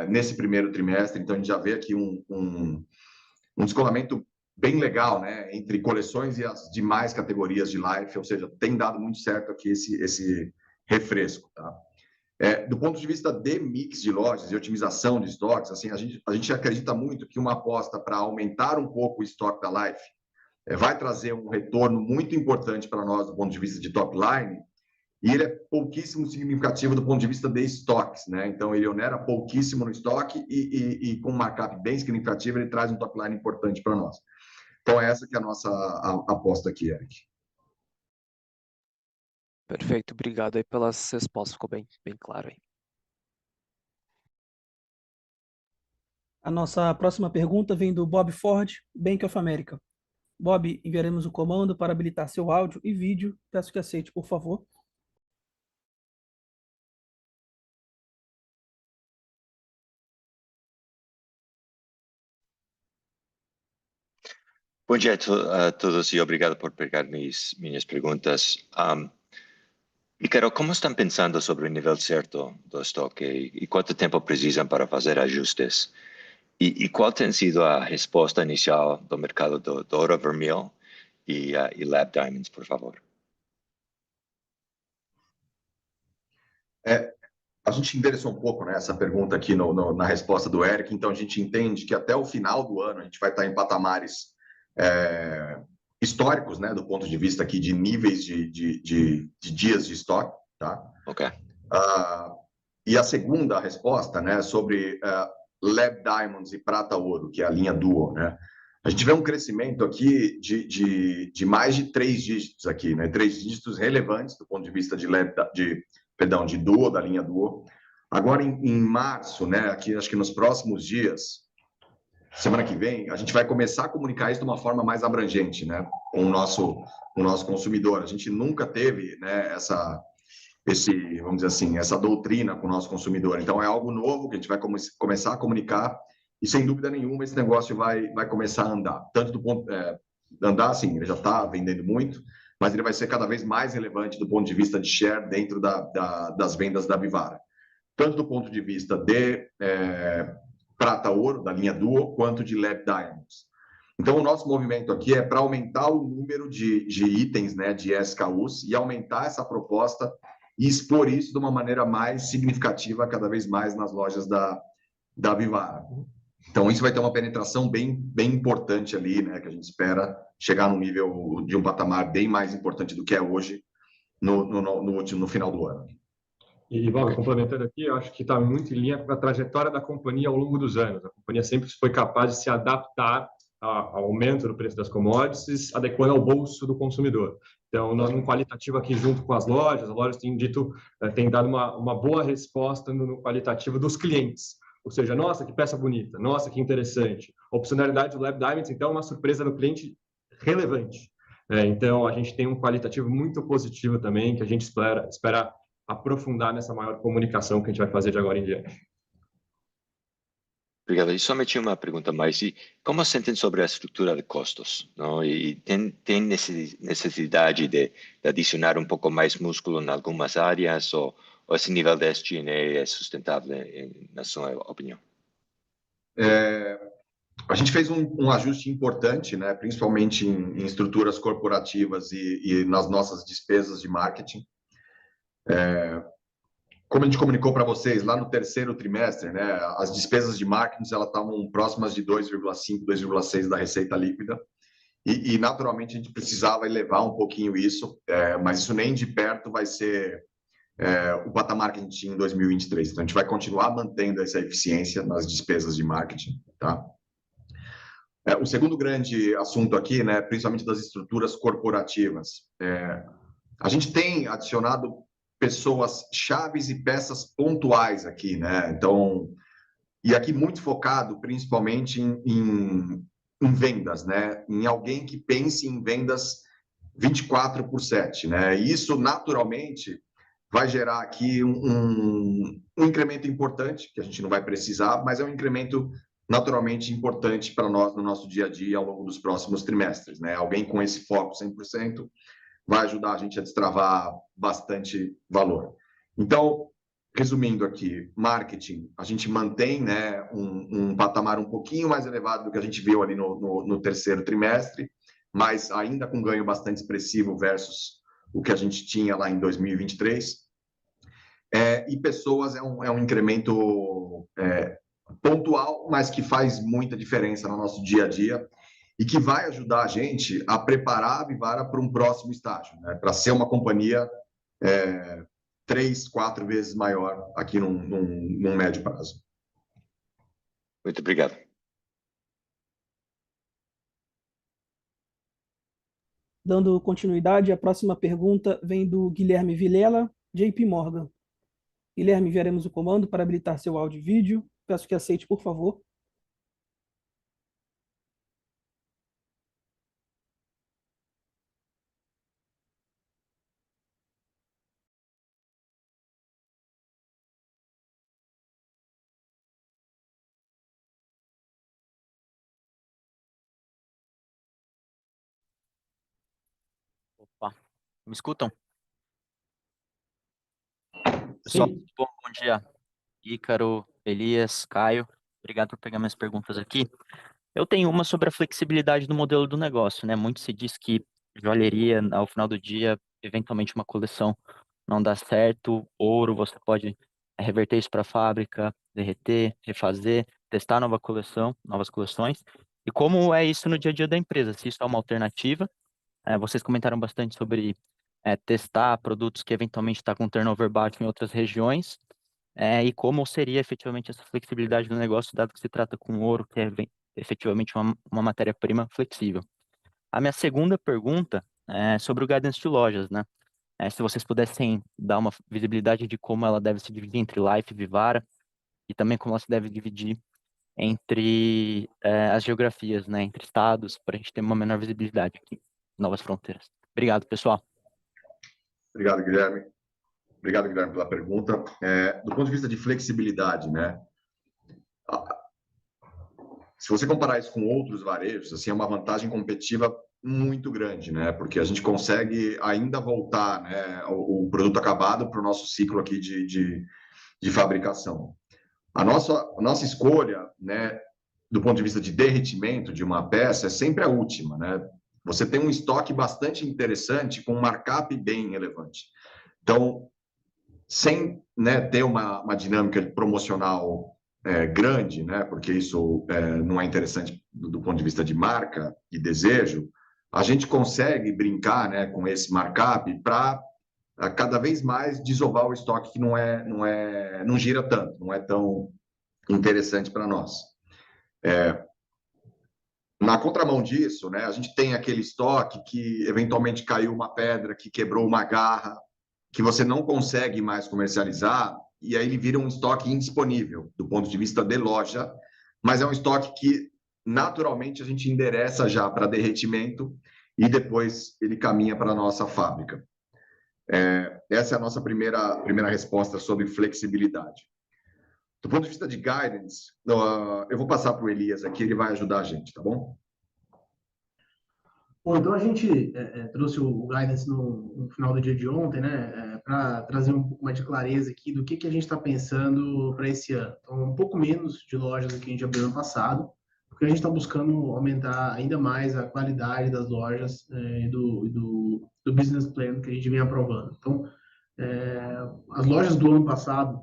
nesse primeiro trimestre. Então, a gente já vê aqui um descolamento bem legal, né, entre coleções e as demais categorias de life, ou seja, tem dado muito certo aqui esse refresco, tá? Do ponto de vista de mix de lojas e otimização de estoques, assim, a gente acredita muito que uma aposta para aumentar um pouco o estoque da Life vai trazer um retorno muito importante para nós do ponto de vista de top line, e ele é pouquíssimo significativo do ponto de vista de estoques, né? Então, ele onera pouquíssimo no estoque e com um markup bem significativo, ele traz um top line importante para nós. Então, essa que é a nossa aposta aqui, Eric. Perfeito, obrigado aí pelas respostas, ficou bem claro aí. A nossa próxima pergunta vem do Bob Ford, Bank of America. Bob, enviaremos o comando para habilitar seu áudio e vídeo. Peço que aceite, por favor. Bom dia a todos e obrigado por pegar minhas perguntas. Ícaro, como estão pensando sobre o nível certo do estoque e quanto tempo precisam para fazer ajustes? E qual tem sido a resposta inicial do mercado do ouro vermelho e Lab Diamonds, por favor? A gente endereçou um pouco, né, essa pergunta aqui na resposta do Eric, então a gente entende que até o final do ano a gente vai estar em patamares históricos, né, do ponto de vista aqui de níveis de dias de estoque, tá? Ok. E a segunda resposta, né, sobre Lab Diamonds e Prata Ouro, que é a linha Duo, né? A gente vê um crescimento aqui de mais de 3 dígitos aqui, né? 3 dígitos relevantes do ponto de vista de Duo, da linha Duo. Agora, em março, né, aqui, acho que nos próximos dias, semana que vem, a gente vai começar a comunicar isso de uma forma mais abrangente, né, com o nosso consumidor. A gente nunca teve, né, vamos dizer assim, essa doutrina com o nosso consumidor. Então, é algo novo que a gente vai começar a comunicar e, sem dúvida nenhuma, esse negócio vai começar a andar. Tanto do ponto... andar, assim, ele já está vendendo muito, mas ele vai ser cada vez mais relevante do ponto de vista de share dentro das vendas da Vivara. Tanto do ponto de vista de prata-ouro, da linha Duo, quanto de Lab Diamonds. Então, o nosso movimento aqui é para aumentar o número de itens, né, de SKUs, e aumentar essa proposta e expor isso de uma maneira mais significativa, cada vez mais nas lojas da Vivara. Então, isso vai ter uma penetração bem importante ali, né, que a gente espera chegar num nível de um patamar bem mais importante do que é hoje, no final do ano. E, Bob, complementando aqui, eu acho que está muito em linha com a trajetória da companhia ao longo dos anos. A companhia sempre foi capaz de se adaptar ao aumento do preço das commodities, adequando ao bolso do consumidor. Então, nós, no qualitativo aqui junto com as lojas têm dado uma boa resposta no qualitativo dos clientes. Ou seja, nossa, que peça bonita, nossa, que interessante. A opcionalidade do Lab Diamonds, então, é uma surpresa do cliente relevante. Então, a gente tem um qualitativo muito positivo também, que a gente espera aprofundar nessa maior comunicação que a gente vai fazer de agora em diante. Obrigado. E somente uma pergunta mais. E como sentem sobre a estrutura de custos? Não? E tem necessidade de adicionar um pouco mais músculo em algumas áreas ou esse nível de SG&A é sustentável, na sua opinião? A gente fez um ajuste importante, né, principalmente em estruturas corporativas e nas nossas despesas de marketing. Como a gente comunicou para vocês, lá no terceiro trimestre, né, as despesas de marketing elas estavam próximas de 2,5, 2,6 da receita líquida. E, naturalmente, a gente precisava elevar um pouquinho isso, mas isso nem de perto vai ser o patamar que a gente tinha em 2023. Então, a gente vai continuar mantendo essa eficiência nas despesas de marketing. Tá? O segundo grande assunto aqui, né, principalmente das estruturas corporativas, a gente tem adicionado pessoas chaves e peças pontuais aqui, né? Então, e aqui muito focado principalmente em vendas, né? Em alguém que pense em vendas 24/7, né? E isso naturalmente vai gerar aqui um incremento importante, que a gente não vai precisar, mas é um incremento naturalmente importante para nós no nosso dia a dia ao longo dos próximos trimestres, né? Alguém com esse foco 100% vai ajudar a gente a destravar bastante valor. Então, resumindo aqui, marketing, a gente mantém, né, um patamar um pouquinho mais elevado do que a gente viu ali no terceiro trimestre, mas ainda com ganho bastante expressivo versus o que a gente tinha lá em 2023. E pessoas é um incremento pontual, mas que faz muita diferença no nosso dia a dia e que vai ajudar a gente a preparar a Vivara para um próximo estágio, né? Para ser uma companhia 3, 4 vezes maior aqui num médio prazo. Muito obrigado. Dando continuidade, a próxima pergunta vem do Guilherme Vilela, JP Morgan. Guilherme, enviaremos o comando para habilitar seu áudio e vídeo. Peço que aceite, por favor. Opa, me escutam? Pessoal, Sim. bom dia. Ícaro, Elias, Caio, obrigado por pegar minhas perguntas aqui. Eu tenho uma sobre a flexibilidade do modelo do negócio, né? Muito se diz que joalheria, ao final do dia, eventualmente uma coleção não dá certo, ouro, você pode reverter isso para a fábrica, derreter, refazer, testar novas coleções. E como é isso no dia a dia da empresa? Se isso é uma alternativa. Vocês comentaram bastante sobre testar produtos que eventualmente estão com turnover baixo em outras regiões, e como seria efetivamente essa flexibilidade do negócio, dado que se trata com ouro, que é efetivamente uma matéria-prima flexível. A minha segunda pergunta é sobre o guidance de lojas, né? Se vocês pudessem dar uma visibilidade de como ela deve se dividir entre Life e Vivara, e também como ela se deve dividir entre as geografias, né? Entre estados, para a gente ter uma menor visibilidade aqui, novas fronteiras. Obrigado, pessoal. Obrigado, Guilherme. Obrigado, Guilherme, pela pergunta. Do ponto de vista de flexibilidade, né? Se você comparar isso com outros varejos, assim, é uma vantagem competitiva muito grande, né? Porque a gente consegue ainda voltar, né, o produto acabado para o nosso ciclo aqui de fabricação. A nossa escolha, né, do ponto de vista de derretimento de uma peça, é sempre a última, né? Você tem um estoque bastante interessante com um markup bem relevante. Então, sem, né, ter uma dinâmica promocional grande, né, porque isso não é interessante do ponto de vista de marca e desejo, a gente consegue brincar, né, com esse markup para cada vez mais desovar o estoque que não gira tanto, não é tão interessante para nós. Na contramão disso, né, a gente tem aquele estoque que eventualmente caiu uma pedra, que quebrou uma garra, que você não consegue mais comercializar, e aí ele vira um estoque indisponível do ponto de vista de loja, mas é um estoque que naturalmente a gente endereça já para derretimento e depois ele caminha para a nossa fábrica. Essa é a nossa primeira resposta sobre flexibilidade. Do ponto de vista de guidance, eu vou passar para o Elias aqui, ele vai ajudar a gente, tá bom? Bom, então a gente trouxe o guidance no final do dia de ontem, né, para trazer um pouco mais de clareza aqui do que a gente está pensando para esse ano. Então, um pouco menos de lojas do que a gente abriu ano passado, porque a gente está buscando aumentar ainda mais a qualidade das lojas do business plan que a gente vem aprovando. Então, as lojas do ano passado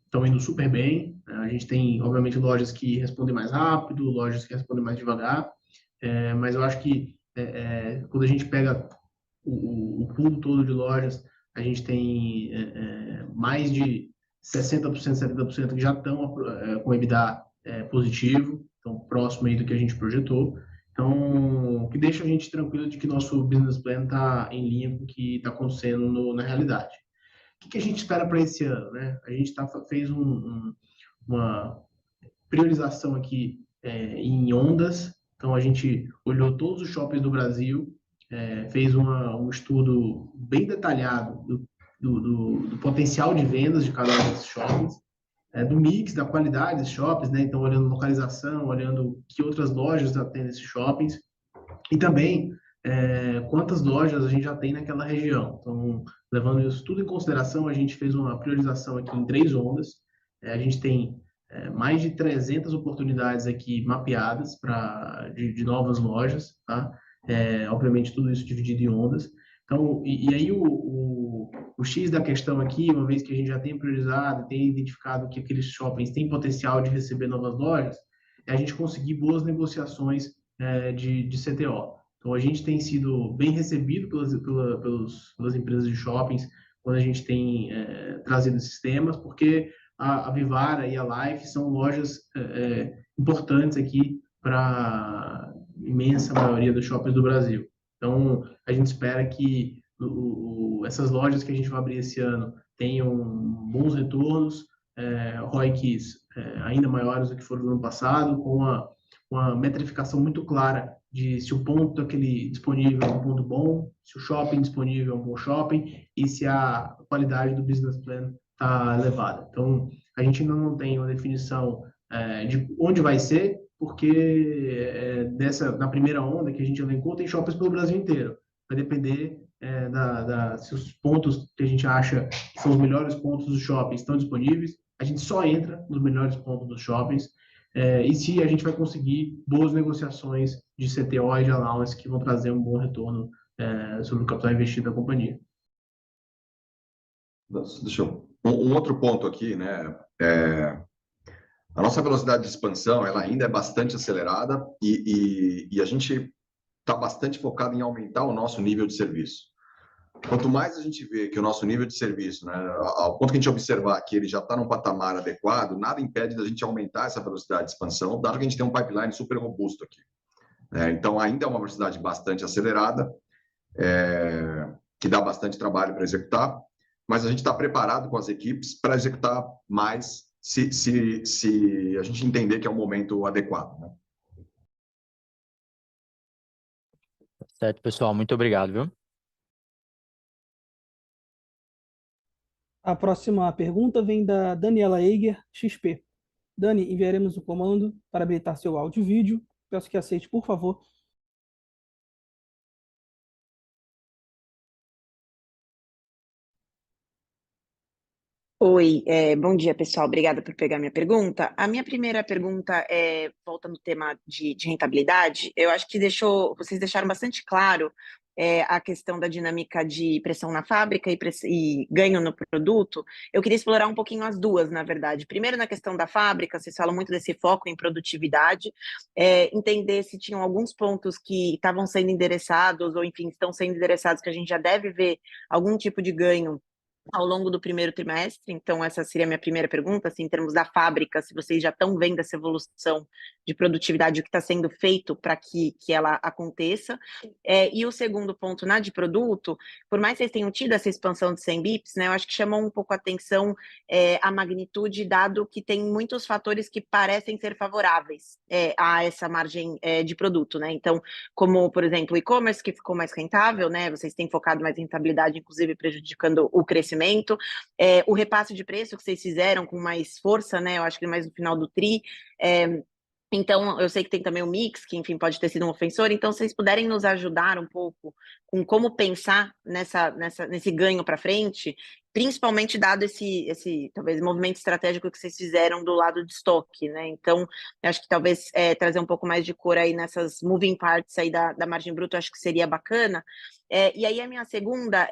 estão indo super bem. A gente tem, obviamente, lojas que respondem mais rápido, lojas que respondem mais devagar. Mas eu acho que quando a gente pega o pool todo de lojas, a gente tem mais de 60%, 70% que já estão com EBITDA positivo, então próximo aí do que a gente projetou. Então, o que deixa a gente tranquilo de que nosso business plan está em linha com o que está acontecendo na realidade. O que a gente espera para esse ano, né? A gente fez uma priorização aqui em ondas. Então, a gente olhou todos os shoppings do Brasil, fez um estudo bem detalhado do potencial de vendas de cada um desses shoppings, do mix, da qualidade desses shoppings, né? Então, olhando localização, olhando que outras lojas tem nesses shoppings, e também quantas lojas a gente já tem naquela região. Então, levando isso tudo em consideração, a gente fez uma priorização aqui em 3 ondas. A gente tem mais de 300 oportunidades aqui mapeadas de novas lojas, tá? Obviamente, tudo isso dividido em ondas. Então, e aí o X da questão aqui, uma vez que a gente já tem priorizado, tem identificado que aqueles shoppings têm potencial de receber novas lojas, é a gente conseguir boas negociações de CTO. Então, a gente tem sido bem recebido pelas empresas de shoppings quando a gente tem trazido esses temas, porque a Vivara e a Life são lojas importantes aqui para a imensa maioria dos shoppings do Brasil. Então, a gente espera que essas lojas que a gente vai abrir esse ano tenham bons retornos, ROICs ainda maiores do que foram no ano passado, com uma metrificação muito clara de se o ponto aquele disponível é um ponto bom, se o shopping disponível é um bom shopping e se a qualidade do business plan está elevada. Então, a gente ainda não tem uma definição de onde vai ser, porque na primeira onda que a gente elencou, tem shoppings pelo Brasil inteiro. Vai depender se os pontos que a gente acha que são os melhores pontos dos shoppings estão disponíveis, a gente só entra nos melhores pontos dos shoppings, e se a gente vai conseguir boas negociações de CTO e de allowance que vão trazer um bom retorno sobre o capital investido da companhia. Deixa eu... Um outro ponto aqui, né? A nossa velocidade de expansão ela ainda é bastante acelerada e a gente está bastante focado em aumentar o nosso nível de serviço. Quanto mais a gente vê que o nosso nível de serviço, né, ao ponto que a gente observar que ele já está num patamar adequado, nada impede da gente aumentar essa velocidade de expansão, dado que a gente tem um pipeline super robusto aqui. Então, ainda é uma velocidade bastante acelerada, que dá bastante trabalho para executar, mas a gente está preparado com as equipes para executar mais se a gente entender que é o momento adequado, né? Certo, pessoal, muito obrigado, viu? A próxima pergunta vem da Daniela Eiger, XP. Dani, enviaremos o comando para habilitar seu áudio e vídeo. Peço que aceite, por favor. Oi, bom dia, pessoal. Obrigada por pegar minha pergunta. A minha primeira pergunta volta no tema de rentabilidade. Eu acho que vocês deixaram bastante claro a questão da dinâmica de pressão na fábrica e ganho no produto. Eu queria explorar um pouquinho as duas, na verdade. Primeiro, na questão da fábrica, vocês falam muito desse foco em produtividade, entender se tinham alguns pontos que estavam sendo endereçados, ou enfim, estão sendo endereçados, que a gente já deve ver algum tipo de ganho ao longo do primeiro trimestre. Então, essa seria a minha primeira pergunta, assim, em termos da fábrica, se vocês já estão vendo essa evolução de produtividade, o que está sendo feito para que ela aconteça. E o segundo ponto, na de produto, por mais que vocês tenham tido essa expansão de 100 bips, né, eu acho que chamou um pouco a atenção a magnitude, dado que tem muitos fatores que parecem ser favoráveis a essa margem de produto, né? Então, como, por exemplo, o e-commerce, que ficou mais rentável, né? Vocês têm focado mais em rentabilidade, inclusive prejudicando o crescimento. O repasse de preço que vocês fizeram com mais força, né? Eu acho que mais no final do TRI. Então, eu sei que tem também o mix, que, enfim, pode ter sido um ofensor. Então, se vocês puderem nos ajudar um pouco com como pensar nesse ganho para frente, principalmente dado esse talvez movimento estratégico que vocês fizeram do lado de estoque, né? Então, eu acho que talvez trazer um pouco mais de cor aí nessas moving parts aí da margem bruta, eu acho que seria bacana. E aí a minha segunda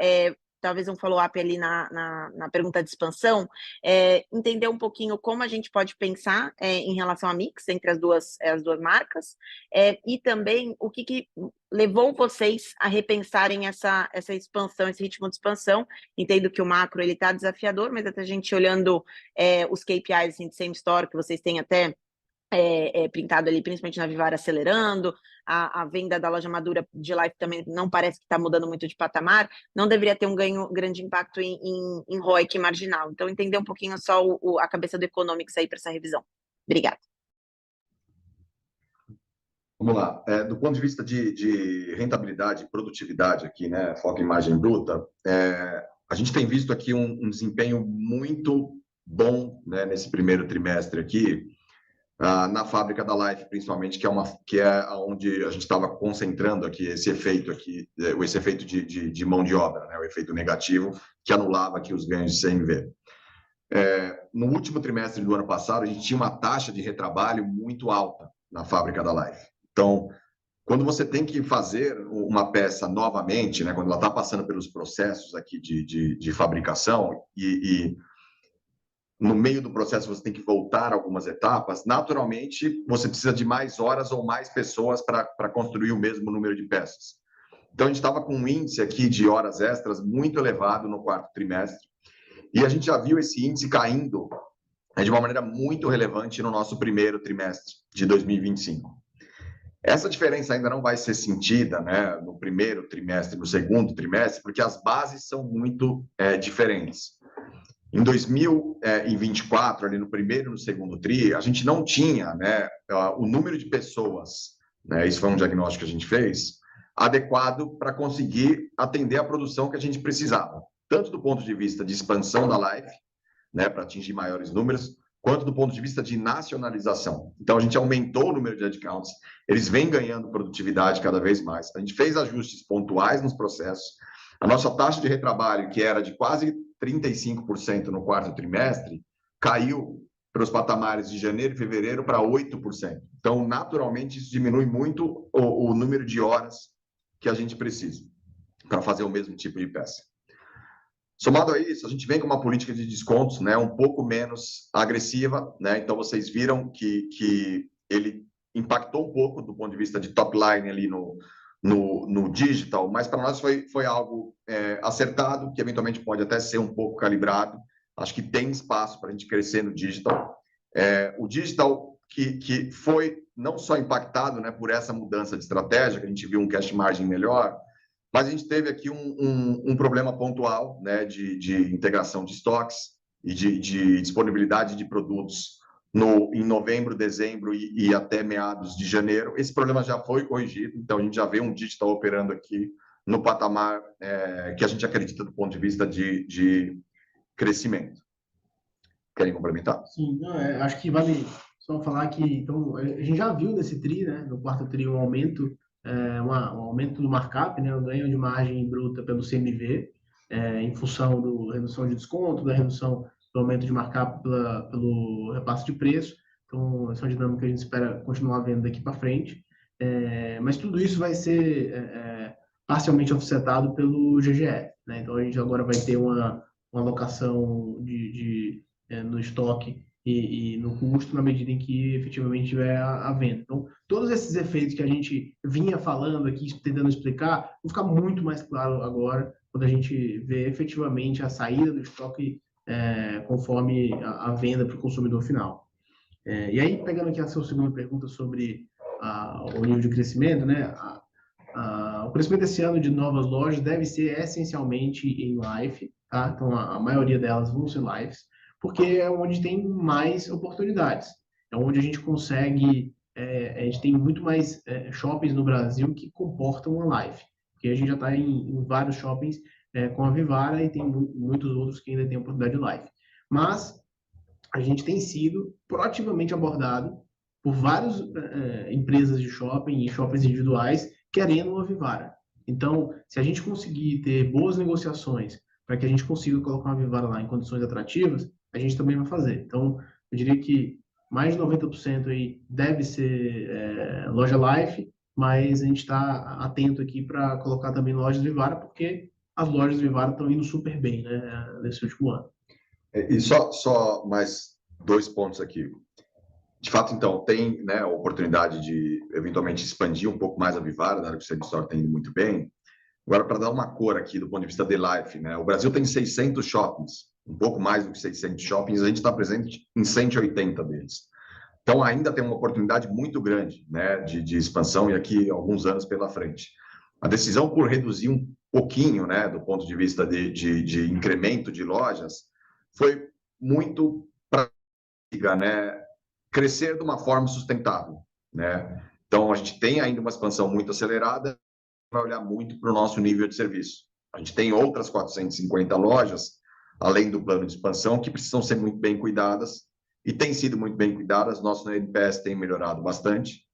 talvez um follow-up ali na pergunta de expansão, entender um pouquinho como a gente pode pensar em relação a mix entre as duas marcas, e também o que levou vocês a repensarem essa expansão, esse ritmo de expansão. Entendo que o macro está desafiador, mas até a gente olhando os KPIs assim, de same store, que vocês têm até printado ali, principalmente na Vivara, acelerando, a venda da loja madura de Life também não parece que está mudando muito de patamar, não deveria ter um grande impacto em ROIC marginal. Então, entender um pouquinho só a cabeça do Economics aí para essa revisão. Obrigada. Vamos lá. Do ponto de vista de rentabilidade e produtividade aqui, né, foco em margem bruta, a gente tem visto aqui um desempenho muito bom, né, nesse primeiro trimestre aqui, na fábrica da Life, principalmente, que é onde a gente estava concentrando aqui esse efeito de mão de obra, né, o efeito negativo que anulava aqui os ganhos de CMV. No último trimestre do ano passado, a gente tinha uma taxa de retrabalho muito alta na fábrica da Life. Então, quando você tem que fazer uma peça novamente, né, quando ela está passando pelos processos aqui de fabricação e no meio do processo você tem que voltar algumas etapas, naturalmente você precisa de mais horas ou mais pessoas para construir o mesmo número de peças. Então, a gente estava com um índice aqui de horas extras muito elevado no quarto trimestre, e a gente já viu esse índice caindo de uma maneira muito relevante no nosso primeiro trimestre de 2025. Essa diferença ainda não vai ser sentida, né, no primeiro trimestre, no segundo trimestre, porque as bases são muito diferentes. Em 2024, ali no primeiro e no segundo TRI, a gente não tinha, né, o número de pessoas, né, isso foi um diagnóstico que a gente fez, adequado para conseguir atender a produção que a gente precisava, tanto do ponto de vista de expansão da Life, né, para atingir maiores números, quanto do ponto de vista de nacionalização. Então, a gente aumentou o número de headcounts, eles vêm ganhando produtividade cada vez mais. A gente fez ajustes pontuais nos processos. A nossa taxa de retrabalho, que era de quase 35% no quarto trimestre, caiu para os patamares de janeiro e fevereiro para 8%. Então, naturalmente, isso diminui muito o número de horas que a gente precisa para fazer o mesmo tipo de peça. Somado a isso, a gente vem com uma política de descontos, né, um pouco menos agressiva, né? Então, vocês viram que ele impactou um pouco do ponto de vista de top line ali no digital, mas para nós foi algo acertado, que eventualmente pode até ser um pouco calibrado. Acho que tem espaço para a gente crescer no digital. O digital que foi não só impactado, né, por essa mudança de estratégia, que a gente viu um cash margin melhor, mas a gente teve aqui um problema pontual, né, de integração de estoques e de disponibilidade de produtos em novembro, dezembro e até meados de janeiro. Esse problema já foi corrigido, então a gente já vê um digital operando aqui no patamar que a gente acredita do ponto de vista de crescimento. Querem complementar? Sim, não, acho que vale só falar que então, a gente já viu nesse TRI, né, no quarto TRI, um aumento, um aumento do markup, né, um ganho de margem bruta pelo CMV, em função da redução de desconto, da redução do aumento de markup pelo repasse de preço. Então, essa é uma dinâmica que a gente espera continuar vendo daqui para frente. Mas tudo isso vai ser parcialmente offsetado pelo GGF, né? Então, a gente agora vai ter uma alocação no estoque e no custo na medida em que efetivamente tiver a venda. Então, todos esses efeitos que a gente vinha falando aqui, tentando explicar, vão ficar muito mais claro agora, quando a gente vê efetivamente a saída do estoque conforme a venda para o consumidor final. E aí, pegando aqui a sua segunda pergunta sobre o nível de crescimento, né? O crescimento desse ano de novas lojas deve ser essencialmente em live, tá? Então, a maioria delas vão ser lives, porque é onde tem mais oportunidades. É onde a gente consegue, a gente tem muito mais shoppings no Brasil que comportam uma live, porque a gente já está em vários shoppings com a Vivara e tem muitos outros que ainda têm oportunidade de live. Mas a gente tem sido proativamente abordado por várias empresas de shopping e shoppings individuais querendo uma Vivara. Então, se a gente conseguir ter boas negociações para que a gente consiga colocar uma Vivara lá em condições atrativas, a gente também vai fazer. Então, eu diria que mais de 90% aí deve ser loja Life, mas a gente está atento aqui para colocar também lojas Vivara, porque as lojas Vivara estão indo super bem, né, nesse último ano. E só mais 2 pontos aqui. De fato, então, tem, né, a oportunidade de, eventualmente, expandir um pouco mais a Vivara, na área que o Serviço está indo muito bem. Agora, para dar uma cor aqui, do ponto de vista de Life, né, o Brasil tem 600 shoppings, um pouco mais do que 600 shoppings, a gente está presente em 180 deles. Então, ainda tem uma oportunidade muito grande, né, de expansão, e aqui alguns anos pela frente. A decisão por reduzir um pouquinho, né, do ponto de vista de incremento de lojas, foi muito prática, né, crescer de uma forma sustentável, né? Então, a gente tem ainda uma expansão muito acelerada, vai olhar muito para o nosso nível de serviço. A gente tem outras 450 lojas, além do plano de expansão, que precisam ser muito bem cuidadas, e têm sido muito bem cuidadas. Nosso NPS tem melhorado bastante.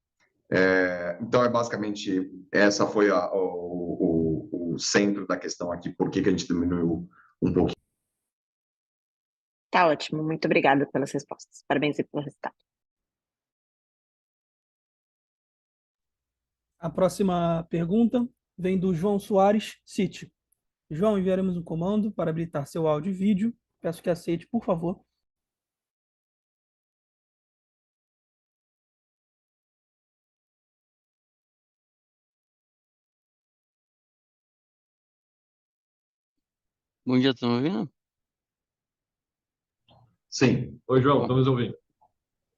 Então, basicamente, essa foi o centro da questão aqui, por que a gente diminuiu um pouquinho. Tá ótimo, muito obrigada pelas respostas. Parabéns aí pelo resultado. A próxima pergunta vem do João Soares, Citi. João, enviaremos um comando para habilitar seu áudio e vídeo. Peço que aceite, por favor. Bom dia, estão me ouvindo? Sim. Oi, João, estamos ouvindo.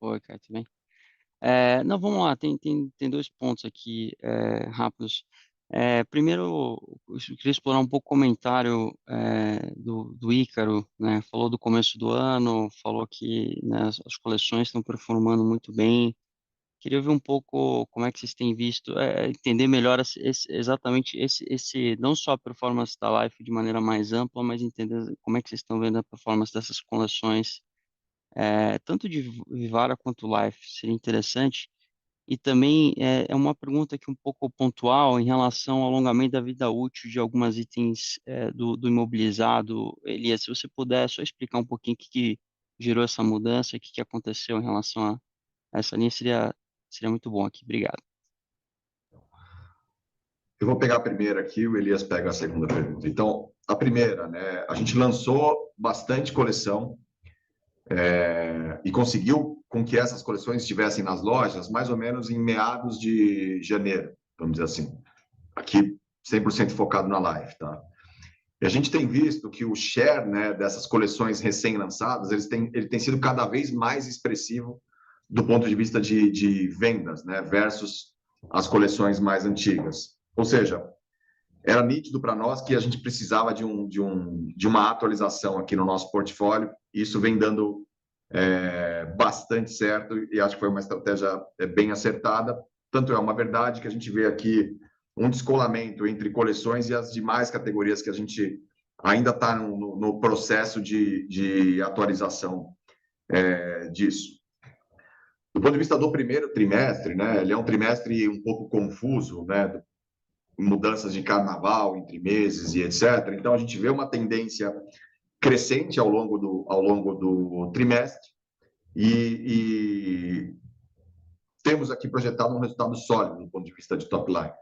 Oi, cara, tudo bem? Não, vamos lá, tem 2 pontos aqui rápidos. Primeiro, eu queria explorar um pouco o comentário do Ícaro, né? Falou do começo do ano, falou que, né, as coleções estão performando muito bem. Queria ver um pouco como é que vocês têm visto, entender melhor exatamente esse, não só a performance da Life de maneira mais ampla, mas entender como é que vocês estão vendo a performance dessas coleções, tanto de Vivara quanto Life, seria interessante. E também é uma pergunta aqui um pouco pontual em relação ao alongamento da vida útil de algumas itens do imobilizado. Elias, se você puder só explicar um pouquinho o que gerou essa mudança, o que aconteceu em relação a essa linha, seria muito bom aqui. Obrigado. Eu vou pegar a primeira aqui, o Elias pega a segunda pergunta. Então, a primeira, né? A gente lançou bastante coleção e conseguiu com que essas coleções estivessem nas lojas mais ou menos em meados de janeiro, vamos dizer assim. Aqui, 100% focado na Life, tá? E a gente tem visto que o share, né, dessas coleções recém-lançadas, ele tem sido cada vez mais expressivo do ponto de vista de vendas, né, versus as coleções mais antigas. Ou seja, era nítido para nós que a gente precisava de uma atualização aqui no nosso portfólio, e isso vem dando bastante certo, e acho que foi uma estratégia bem acertada. Tanto é uma verdade que a gente vê aqui um descolamento entre coleções e as demais categorias que a gente ainda está no processo de atualização disso. Do ponto de vista do primeiro trimestre, né, ele é um trimestre um pouco confuso, né, mudanças de carnaval entre meses e etc. Então, a gente vê uma tendência crescente ao longo do trimestre e temos aqui projetado um resultado sólido do ponto de vista de top line.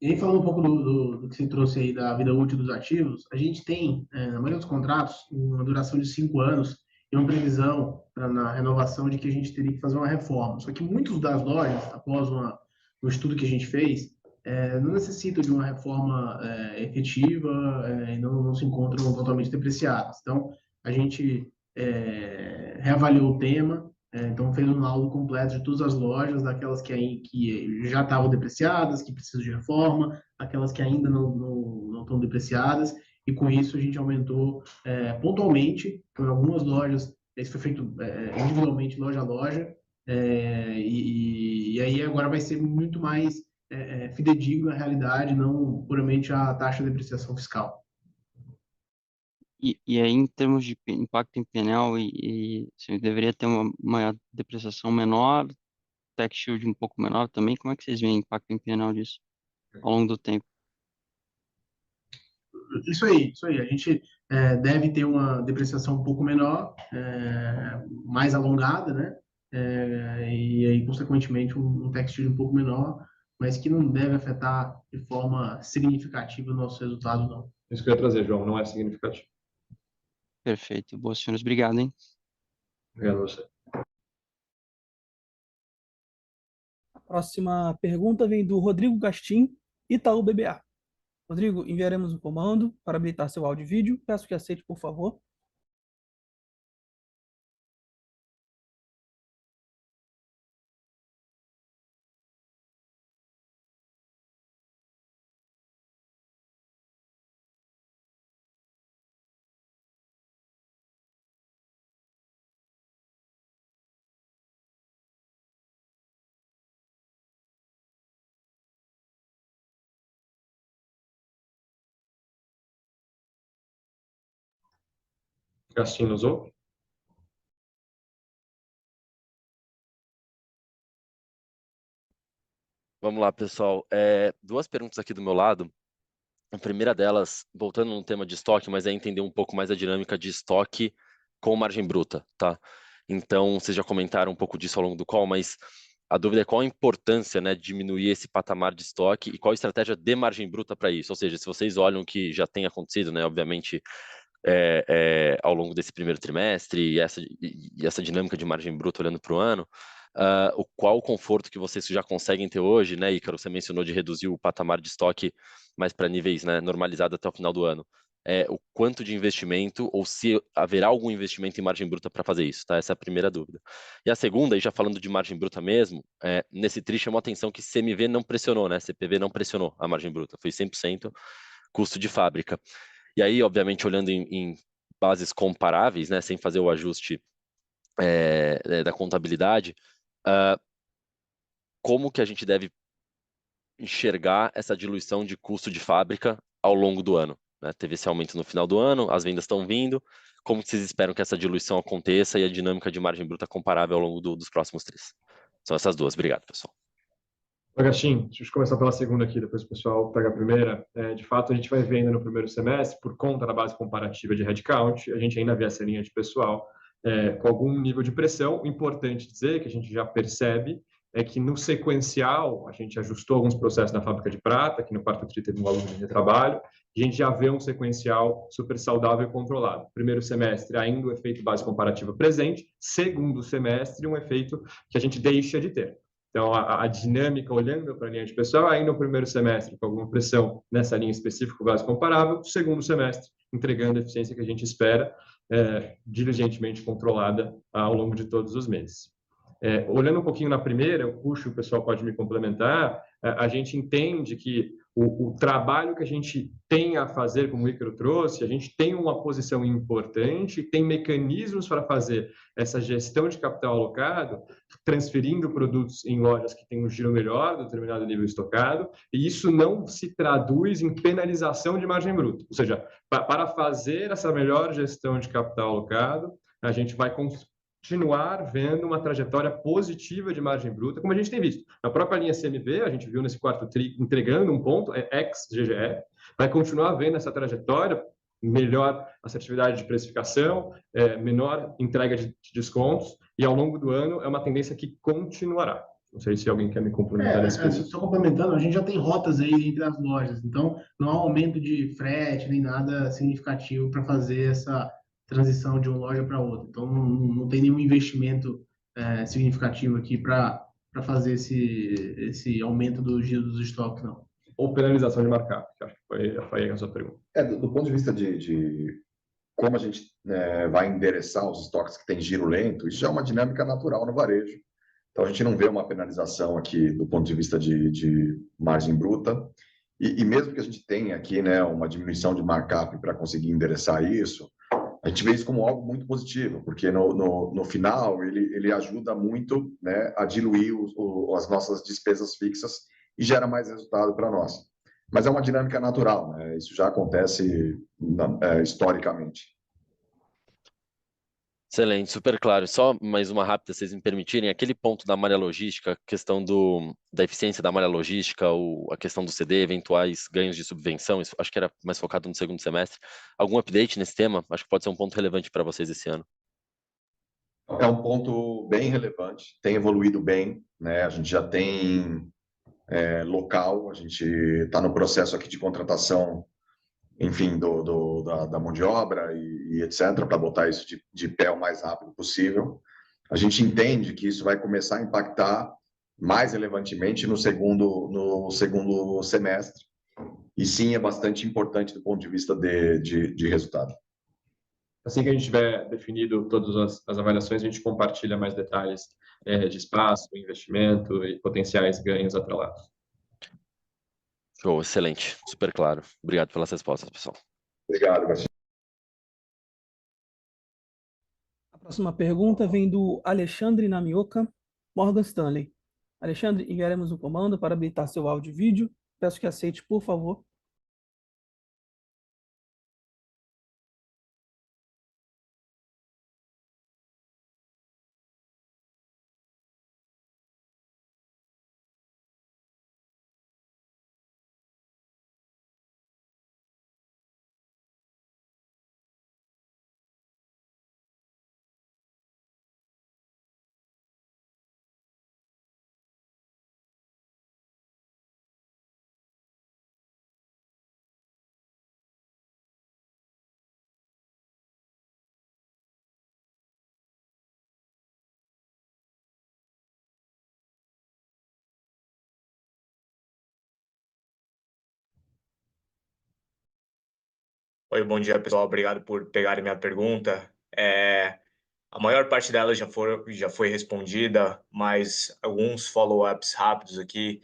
E aí, falando um pouco do que você trouxe aí da vida útil dos ativos, a gente tem, na maioria dos contratos, uma duração de 5 anos e uma previsão na renovação de que a gente teria que fazer uma reforma. Só que muitos das lojas, após um estudo que a gente fez, não necessitam de uma reforma efetiva e não se encontram totalmente depreciadas. Então, a gente reavaliou o tema, então fez um laudo completo de todas as lojas, daquelas que já estavam depreciadas, que precisam de reforma, aquelas que ainda não estão depreciadas, e com isso a gente aumentou pontualmente, então, em algumas lojas, isso foi feito individualmente, loja a loja, e aí agora vai ser muito mais fidedigno à realidade, não puramente à taxa de depreciação fiscal. E aí, em termos de impacto em P&L, você deveria ter uma depreciação menor, tax shield um pouco menor também. Como é que vocês veem o impacto em P&L disso ao longo do tempo? Isso aí. A gente deve ter uma depreciação um pouco menor, mais alongada, né? E aí, consequentemente, um tax shield um pouco menor, mas que não deve afetar de forma significativa o nosso resultado, não. Isso que eu ia trazer, João, não é significativo. Perfeito. Boa, senhores. Obrigado, hein? Obrigado a você. A próxima pergunta vem do Rodrigo Gastim, Itaú BBA. Rodrigo, enviaremos um comando para habilitar seu áudio e vídeo. Peço que aceite, por favor. Gastinho nos ouve? Vamos lá, pessoal. Duas perguntas aqui do meu lado. A primeira delas, voltando no tema de estoque, mas é entender um pouco mais a dinâmica de estoque com margem bruta, tá? Então, vocês já comentaram um pouco disso ao longo do call, mas a dúvida é qual a importância, né, de diminuir esse patamar de estoque e qual a estratégia de margem bruta para isso. Ou seja, se vocês olham o que já tem acontecido, né, obviamente, ao longo desse primeiro trimestre e essa dinâmica de margem bruta olhando para o ano, qual o conforto que vocês já conseguem ter hoje, né, Ícaro, você mencionou de reduzir o patamar de estoque mais para níveis, né, normalizados até o final do ano. O quanto de investimento ou se haverá algum investimento em margem bruta para fazer isso, tá? Essa é a primeira dúvida. E a segunda, e já falando de margem bruta mesmo, nesse TRI chamou a atenção que CMV não pressionou, né? CPV não pressionou a margem bruta, foi 100% custo de fábrica. E aí, obviamente, olhando em bases comparáveis, né, sem fazer o ajuste da contabilidade, como que a gente deve enxergar essa diluição de custo de fábrica ao longo do ano, né? Teve esse aumento no final do ano, as vendas estão vindo, como que vocês esperam que essa diluição aconteça e a dinâmica de margem bruta comparável ao longo dos próximos tris? São essas duas. Obrigado, pessoal. Agostinho, deixa eu começar pela segunda aqui, depois o pessoal pega a primeira. De fato, a gente vai vendo no primeiro semestre, por conta da base comparativa de headcount, a gente ainda vê essa linha de pessoal com algum nível de pressão. Importante dizer que a gente já percebe que no sequencial, a gente ajustou alguns processos na fábrica de prata, que no quarto tri teve um volume de trabalho, a gente já vê um sequencial super saudável e controlado. Primeiro semestre, ainda o efeito base comparativa presente. Segundo semestre, um efeito que a gente deixa de ter. Então, a dinâmica, olhando para a linha de pessoal, ainda no primeiro semestre, com alguma pressão nessa linha específica, base comparável. Segundo semestre, entregando a eficiência que a gente espera, diligentemente controlada ao longo de todos os meses. Olhando um pouquinho na primeira, eu puxo, o pessoal pode me complementar, a gente entende que o trabalho que a gente tem a fazer, como o Ícaro trouxe, a gente tem uma posição importante, tem mecanismos para fazer essa gestão de capital alocado, transferindo produtos em lojas que têm um giro melhor, determinado nível estocado, e isso não se traduz em penalização de margem bruta. Ou seja, para fazer essa melhor gestão de capital alocado, a gente vai continuar vendo uma trajetória positiva de margem bruta, como a gente tem visto. Na própria linha CMB, a gente viu nesse quarto TRI entregando um ponto, ex-GGE, vai continuar vendo essa trajetória, melhor assertividade de precificação, menor entrega de descontos, e ao longo do ano é uma tendência que continuará. Não sei se alguém quer me complementar nesse ponto. Só complementando, a gente já tem rotas aí entre as lojas, então não há aumento de frete nem nada significativo para fazer essa transição de uma loja para outra. Então, não tem nenhum investimento significativo aqui para fazer esse aumento do giro dos estoques, não. Ou penalização de markup, que acho que foi a sua pergunta. Do ponto de vista de como a gente vai endereçar os estoques que têm giro lento, isso é uma dinâmica natural no varejo. Então, a gente não vê uma penalização aqui do ponto de vista de margem bruta. E mesmo que a gente tenha aqui uma diminuição de markup para conseguir endereçar isso, a gente vê isso como algo muito positivo, porque no final ele ajuda muito a diluir as nossas despesas fixas e gera mais resultado para nós. Mas é uma dinâmica natural, isso já acontece historicamente. Excelente, super claro. Só mais uma rápida, se vocês me permitirem, aquele ponto da malha logística, questão da eficiência da malha logística, a questão do CD, eventuais ganhos de subvenção, isso acho que era mais focado no segundo semestre. Algum update nesse tema? Acho que pode ser um ponto relevante para vocês esse ano. É um ponto bem relevante, tem evoluído bem, a gente já tem local, a gente está no processo aqui de contratação, enfim, da mão de obra e etc., para botar isso de pé o mais rápido possível. A gente entende que isso vai começar a impactar mais relevantemente no segundo semestre, e sim, é bastante importante do ponto de vista de resultado. Assim que a gente tiver definido todas as avaliações, a gente compartilha mais detalhes de espaço, investimento e potenciais ganhos atrelados. Show, excelente, super claro. Obrigado pelas respostas, pessoal. Obrigado, Garcia. A próxima pergunta vem do Alexandre Namioka, Morgan Stanley. Alexandre, enviaremos um comando para habilitar seu áudio e vídeo. Peço que aceite, por favor. Oi, bom dia, pessoal. Obrigado por pegarem minha pergunta. A maior parte dela já foi respondida, mas alguns follow-ups rápidos aqui.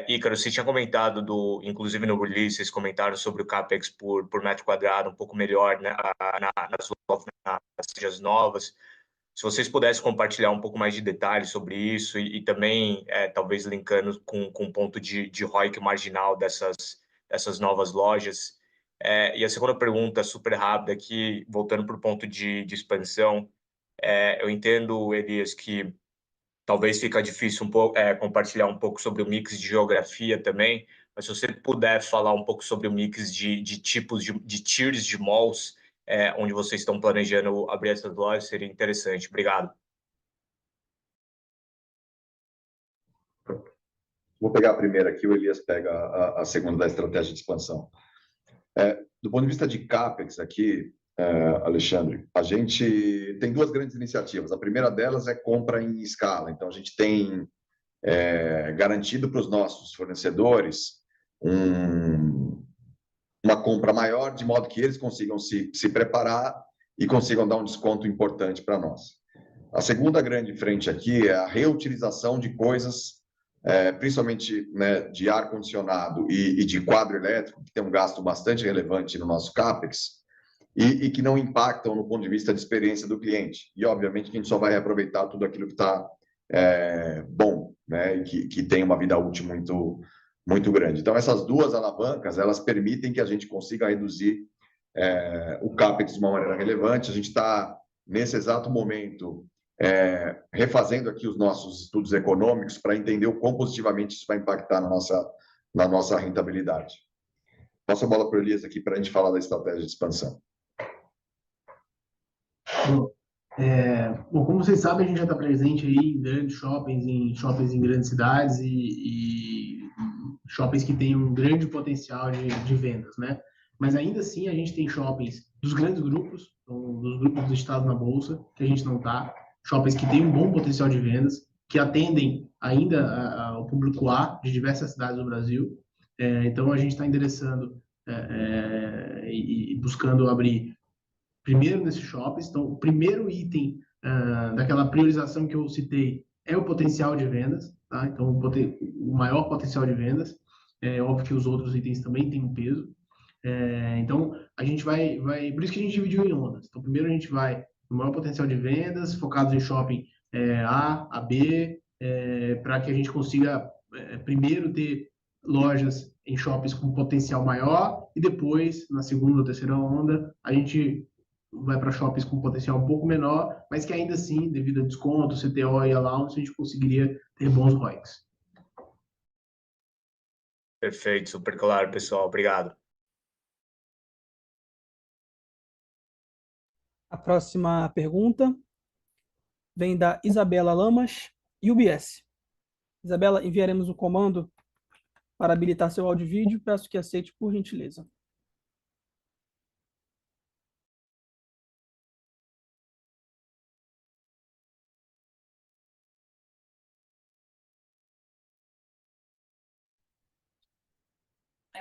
Ícaro, você tinha comentado, inclusive no release, vocês comentaram sobre o CAPEX por metro quadrado um pouco melhor, né, nas lojas novas. Se vocês pudessem compartilhar um pouco mais de detalhes sobre isso e também, talvez, linkando com o ponto de ROIC marginal dessas novas lojas. E a segunda pergunta, super rápida aqui, voltando para o ponto de expansão. Eu entendo, Elias, que talvez fica difícil compartilhar um pouco sobre o mix de geografia também, mas se você puder falar um pouco sobre o mix de tipos de tiers de malls, onde vocês estão planejando abrir essas lojas, seria interessante. Obrigado. Vou pegar a primeira aqui, o Elias pega a segunda da estratégia de expansão. Do ponto de vista de CAPEX aqui, Alexandre, a gente tem duas grandes iniciativas. A primeira delas é compra em escala. Então, a gente tem garantido para os nossos fornecedores uma compra maior, de modo que eles consigam se preparar e consigam dar um desconto importante para nós. A segunda grande frente aqui é a reutilização de coisas, principalmente, né, de ar-condicionado e de quadro elétrico, que tem um gasto bastante relevante no nosso CAPEX, e que não impactam no ponto de vista de experiência do cliente. E, obviamente, que a gente só vai reaproveitar tudo aquilo que está bom, né, e que tem uma vida útil muito grande. Então, essas duas alavancas, elas permitem que a gente consiga reduzir o CAPEX de uma maneira relevante. A gente está, nesse exato momento, refazendo aqui os nossos estudos econômicos para entender o quão positivamente isso vai impactar na nossa rentabilidade. Passo a bola para o Elias aqui para a gente falar da estratégia de expansão. Bom, como vocês sabem, a gente já está presente aí em grandes shoppings, em grandes cidades e shoppings que têm um grande potencial de vendas, né? Mas ainda assim, a gente tem shoppings dos grandes grupos, então, dos grupos listados na bolsa, que a gente não está, shoppings que têm um bom potencial de vendas, que atendem ainda ao público A de diversas cidades do Brasil. Então, a gente está endereçando e buscando abrir primeiro nesses shoppings. Então, o primeiro item daquela priorização que eu citei é o potencial de vendas, tá? Então, o maior potencial de vendas. É óbvio que os outros itens também têm um peso. Então, a gente vai... Por isso que a gente dividiu em ondas. Então, primeiro a gente vai no maior potencial de vendas, focados em shopping A, B, para que a gente consiga primeiro ter lojas em shoppings com potencial maior e depois, na segunda ou terceira onda, a gente vai para shoppings com potencial um pouco menor, mas que ainda assim, devido a desconto, CTO e allowance, a gente conseguiria ter bons ROICs. Perfeito, super claro, pessoal. Obrigado. A próxima pergunta vem da Isabela Lamas, UBS. Isabela, enviaremos o comando para habilitar seu áudio e vídeo. Peço que aceite, por gentileza.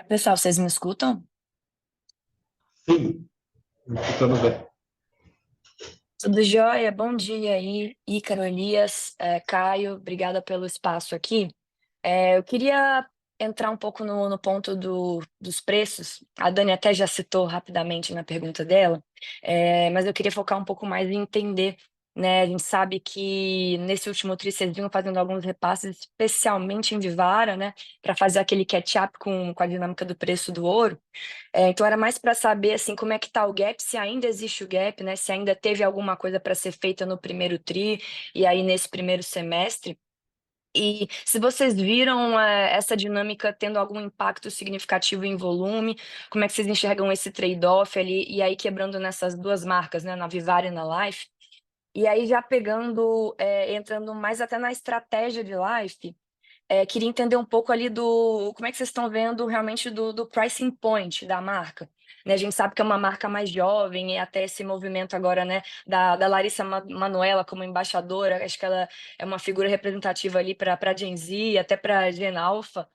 Pessoal, vocês me escutam? Sim, escutamos bem. Tudo jóia? Bom dia aí, Ícaro, Elias, Caio, obrigada pelo espaço aqui. Eu queria entrar um pouco no ponto dos preços. A Dani até já citou rapidamente na pergunta dela, mas eu queria focar um pouco mais em entender, né? A gente sabe que nesse último tri vocês vinham fazendo alguns repasses, especialmente em Vivara, né? Para fazer aquele catch-up com a dinâmica do preço do ouro. Então era mais para saber assim como é que está o gap, se ainda existe o gap, né? Se ainda teve alguma coisa para ser feita no primeiro tri e aí nesse primeiro semestre. E se vocês viram essa dinâmica tendo algum impacto significativo em volume, como é que vocês enxergam esse trade-off ali, e aí quebrando nessas duas marcas, né, na Vivara e na Life? E aí já pegando, entrando mais até na estratégia de Life, queria entender um pouco ali como é que vocês estão vendo realmente do pricing point da marca. Né, a gente sabe que é uma marca mais jovem e até esse movimento agora, né, da Larissa Manoela como embaixadora, acho que ela é uma figura representativa ali para a Gen Z, até para a Gen Alpha.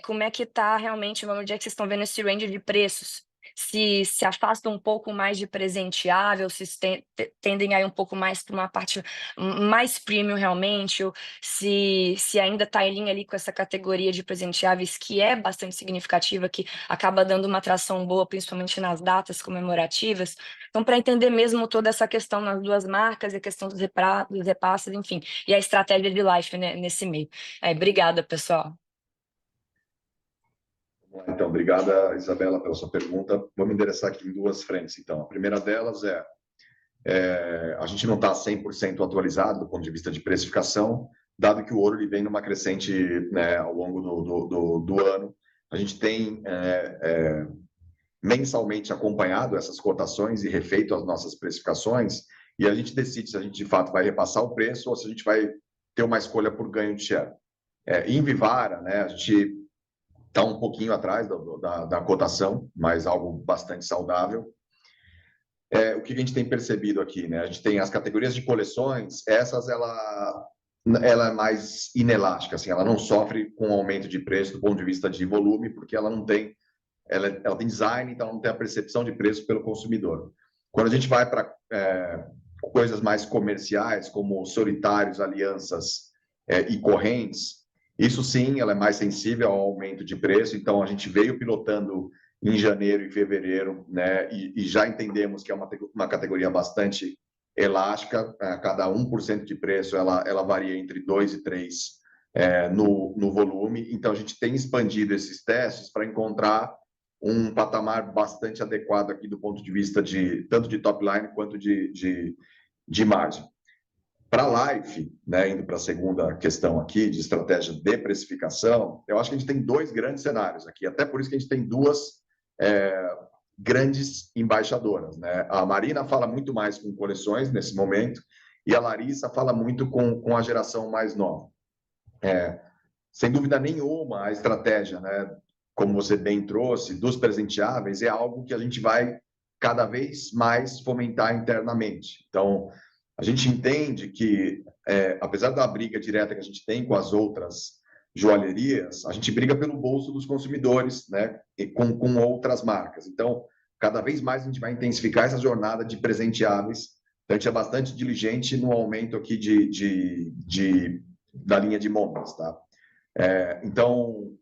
Como é que está realmente, onde é que vocês estão vendo esse range de preços? Se afasta um pouco mais de presenteável, se tendem aí um pouco mais para uma parte mais premium realmente, ou se ainda está em linha ali com essa categoria de presenteáveis que é bastante significativa, que acaba dando uma atração boa, principalmente nas datas comemorativas. Então, para entender mesmo toda essa questão nas duas marcas, e a questão dos repasses, enfim, e a estratégia de Life, né, nesse meio. Obrigada, pessoal. Então, obrigada, Isabela, pela sua pergunta. Vamos endereçar aqui em duas frentes, então. A primeira delas a gente não está 100% atualizado do ponto de vista de precificação, dado que o ouro ele vem numa crescente, né, ao longo do ano. A gente tem mensalmente acompanhado essas cotações e refeito as nossas precificações, e a gente decide se a gente, de fato, vai repassar o preço ou se a gente vai ter uma escolha por ganho de share. Em Vivara, né, a gente está um pouquinho atrás da cotação, mas algo bastante saudável. O que a gente tem percebido aqui, né? A gente tem as categorias de coleções, essas ela é mais inelástica, assim, ela não sofre com aumento de preço do ponto de vista de volume, porque ela não tem, ela tem design, então não tem a percepção de preço pelo consumidor. Quando a gente vai para coisas mais comerciais, como solitários, alianças e correntes, isso sim, ela é mais sensível ao aumento de preço. Então, a gente veio pilotando em janeiro e fevereiro, né? E já entendemos que é uma categoria bastante elástica. Cada 1% de preço, ela varia entre 2 e 3 no volume. Então, a gente tem expandido esses testes para encontrar um patamar bastante adequado aqui do ponto de vista tanto de top line quanto de margem. Para Life, né, indo para a segunda questão aqui, de estratégia de precificação, eu acho que a gente tem dois grandes cenários aqui, até por isso que a gente tem duas grandes embaixadoras, né? A Marina fala muito mais com coleções nesse momento, e a Larissa fala muito com a geração mais nova. Sem dúvida nenhuma, a estratégia, né, como você bem trouxe, dos presenteáveis, é algo que a gente vai cada vez mais fomentar internamente. Então, a gente entende que, apesar da briga direta que a gente tem com as outras joalherias, a gente briga pelo bolso dos consumidores, né, e com outras marcas. Então, cada vez mais a gente vai intensificar essa jornada de presenteáveis. Então, a gente é bastante diligente no aumento aqui da linha de Moments, tá? Então,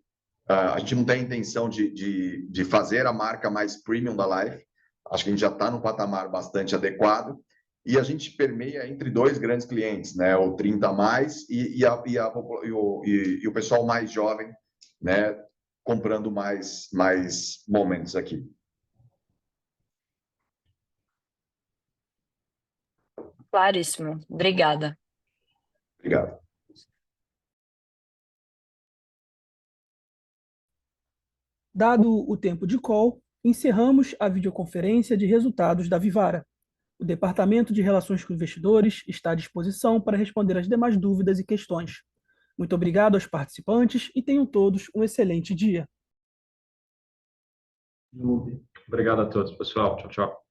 a gente não tem a intenção de fazer a marca mais premium da Life. Acho que a gente já está num patamar bastante adequado. E a gente permeia entre dois grandes clientes, né? O 30+, e o pessoal mais jovem, né? Comprando mais momentos aqui. Claríssimo. Obrigada. Obrigado. Dado o tempo de call, encerramos a videoconferência de resultados da Vivara. O Departamento de Relações com Investidores está à disposição para responder as demais dúvidas e questões. Muito obrigado aos participantes e tenham todos um excelente dia. Obrigado a todos, pessoal. Tchau, tchau.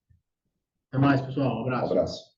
Até mais, pessoal. Um abraço. Um abraço.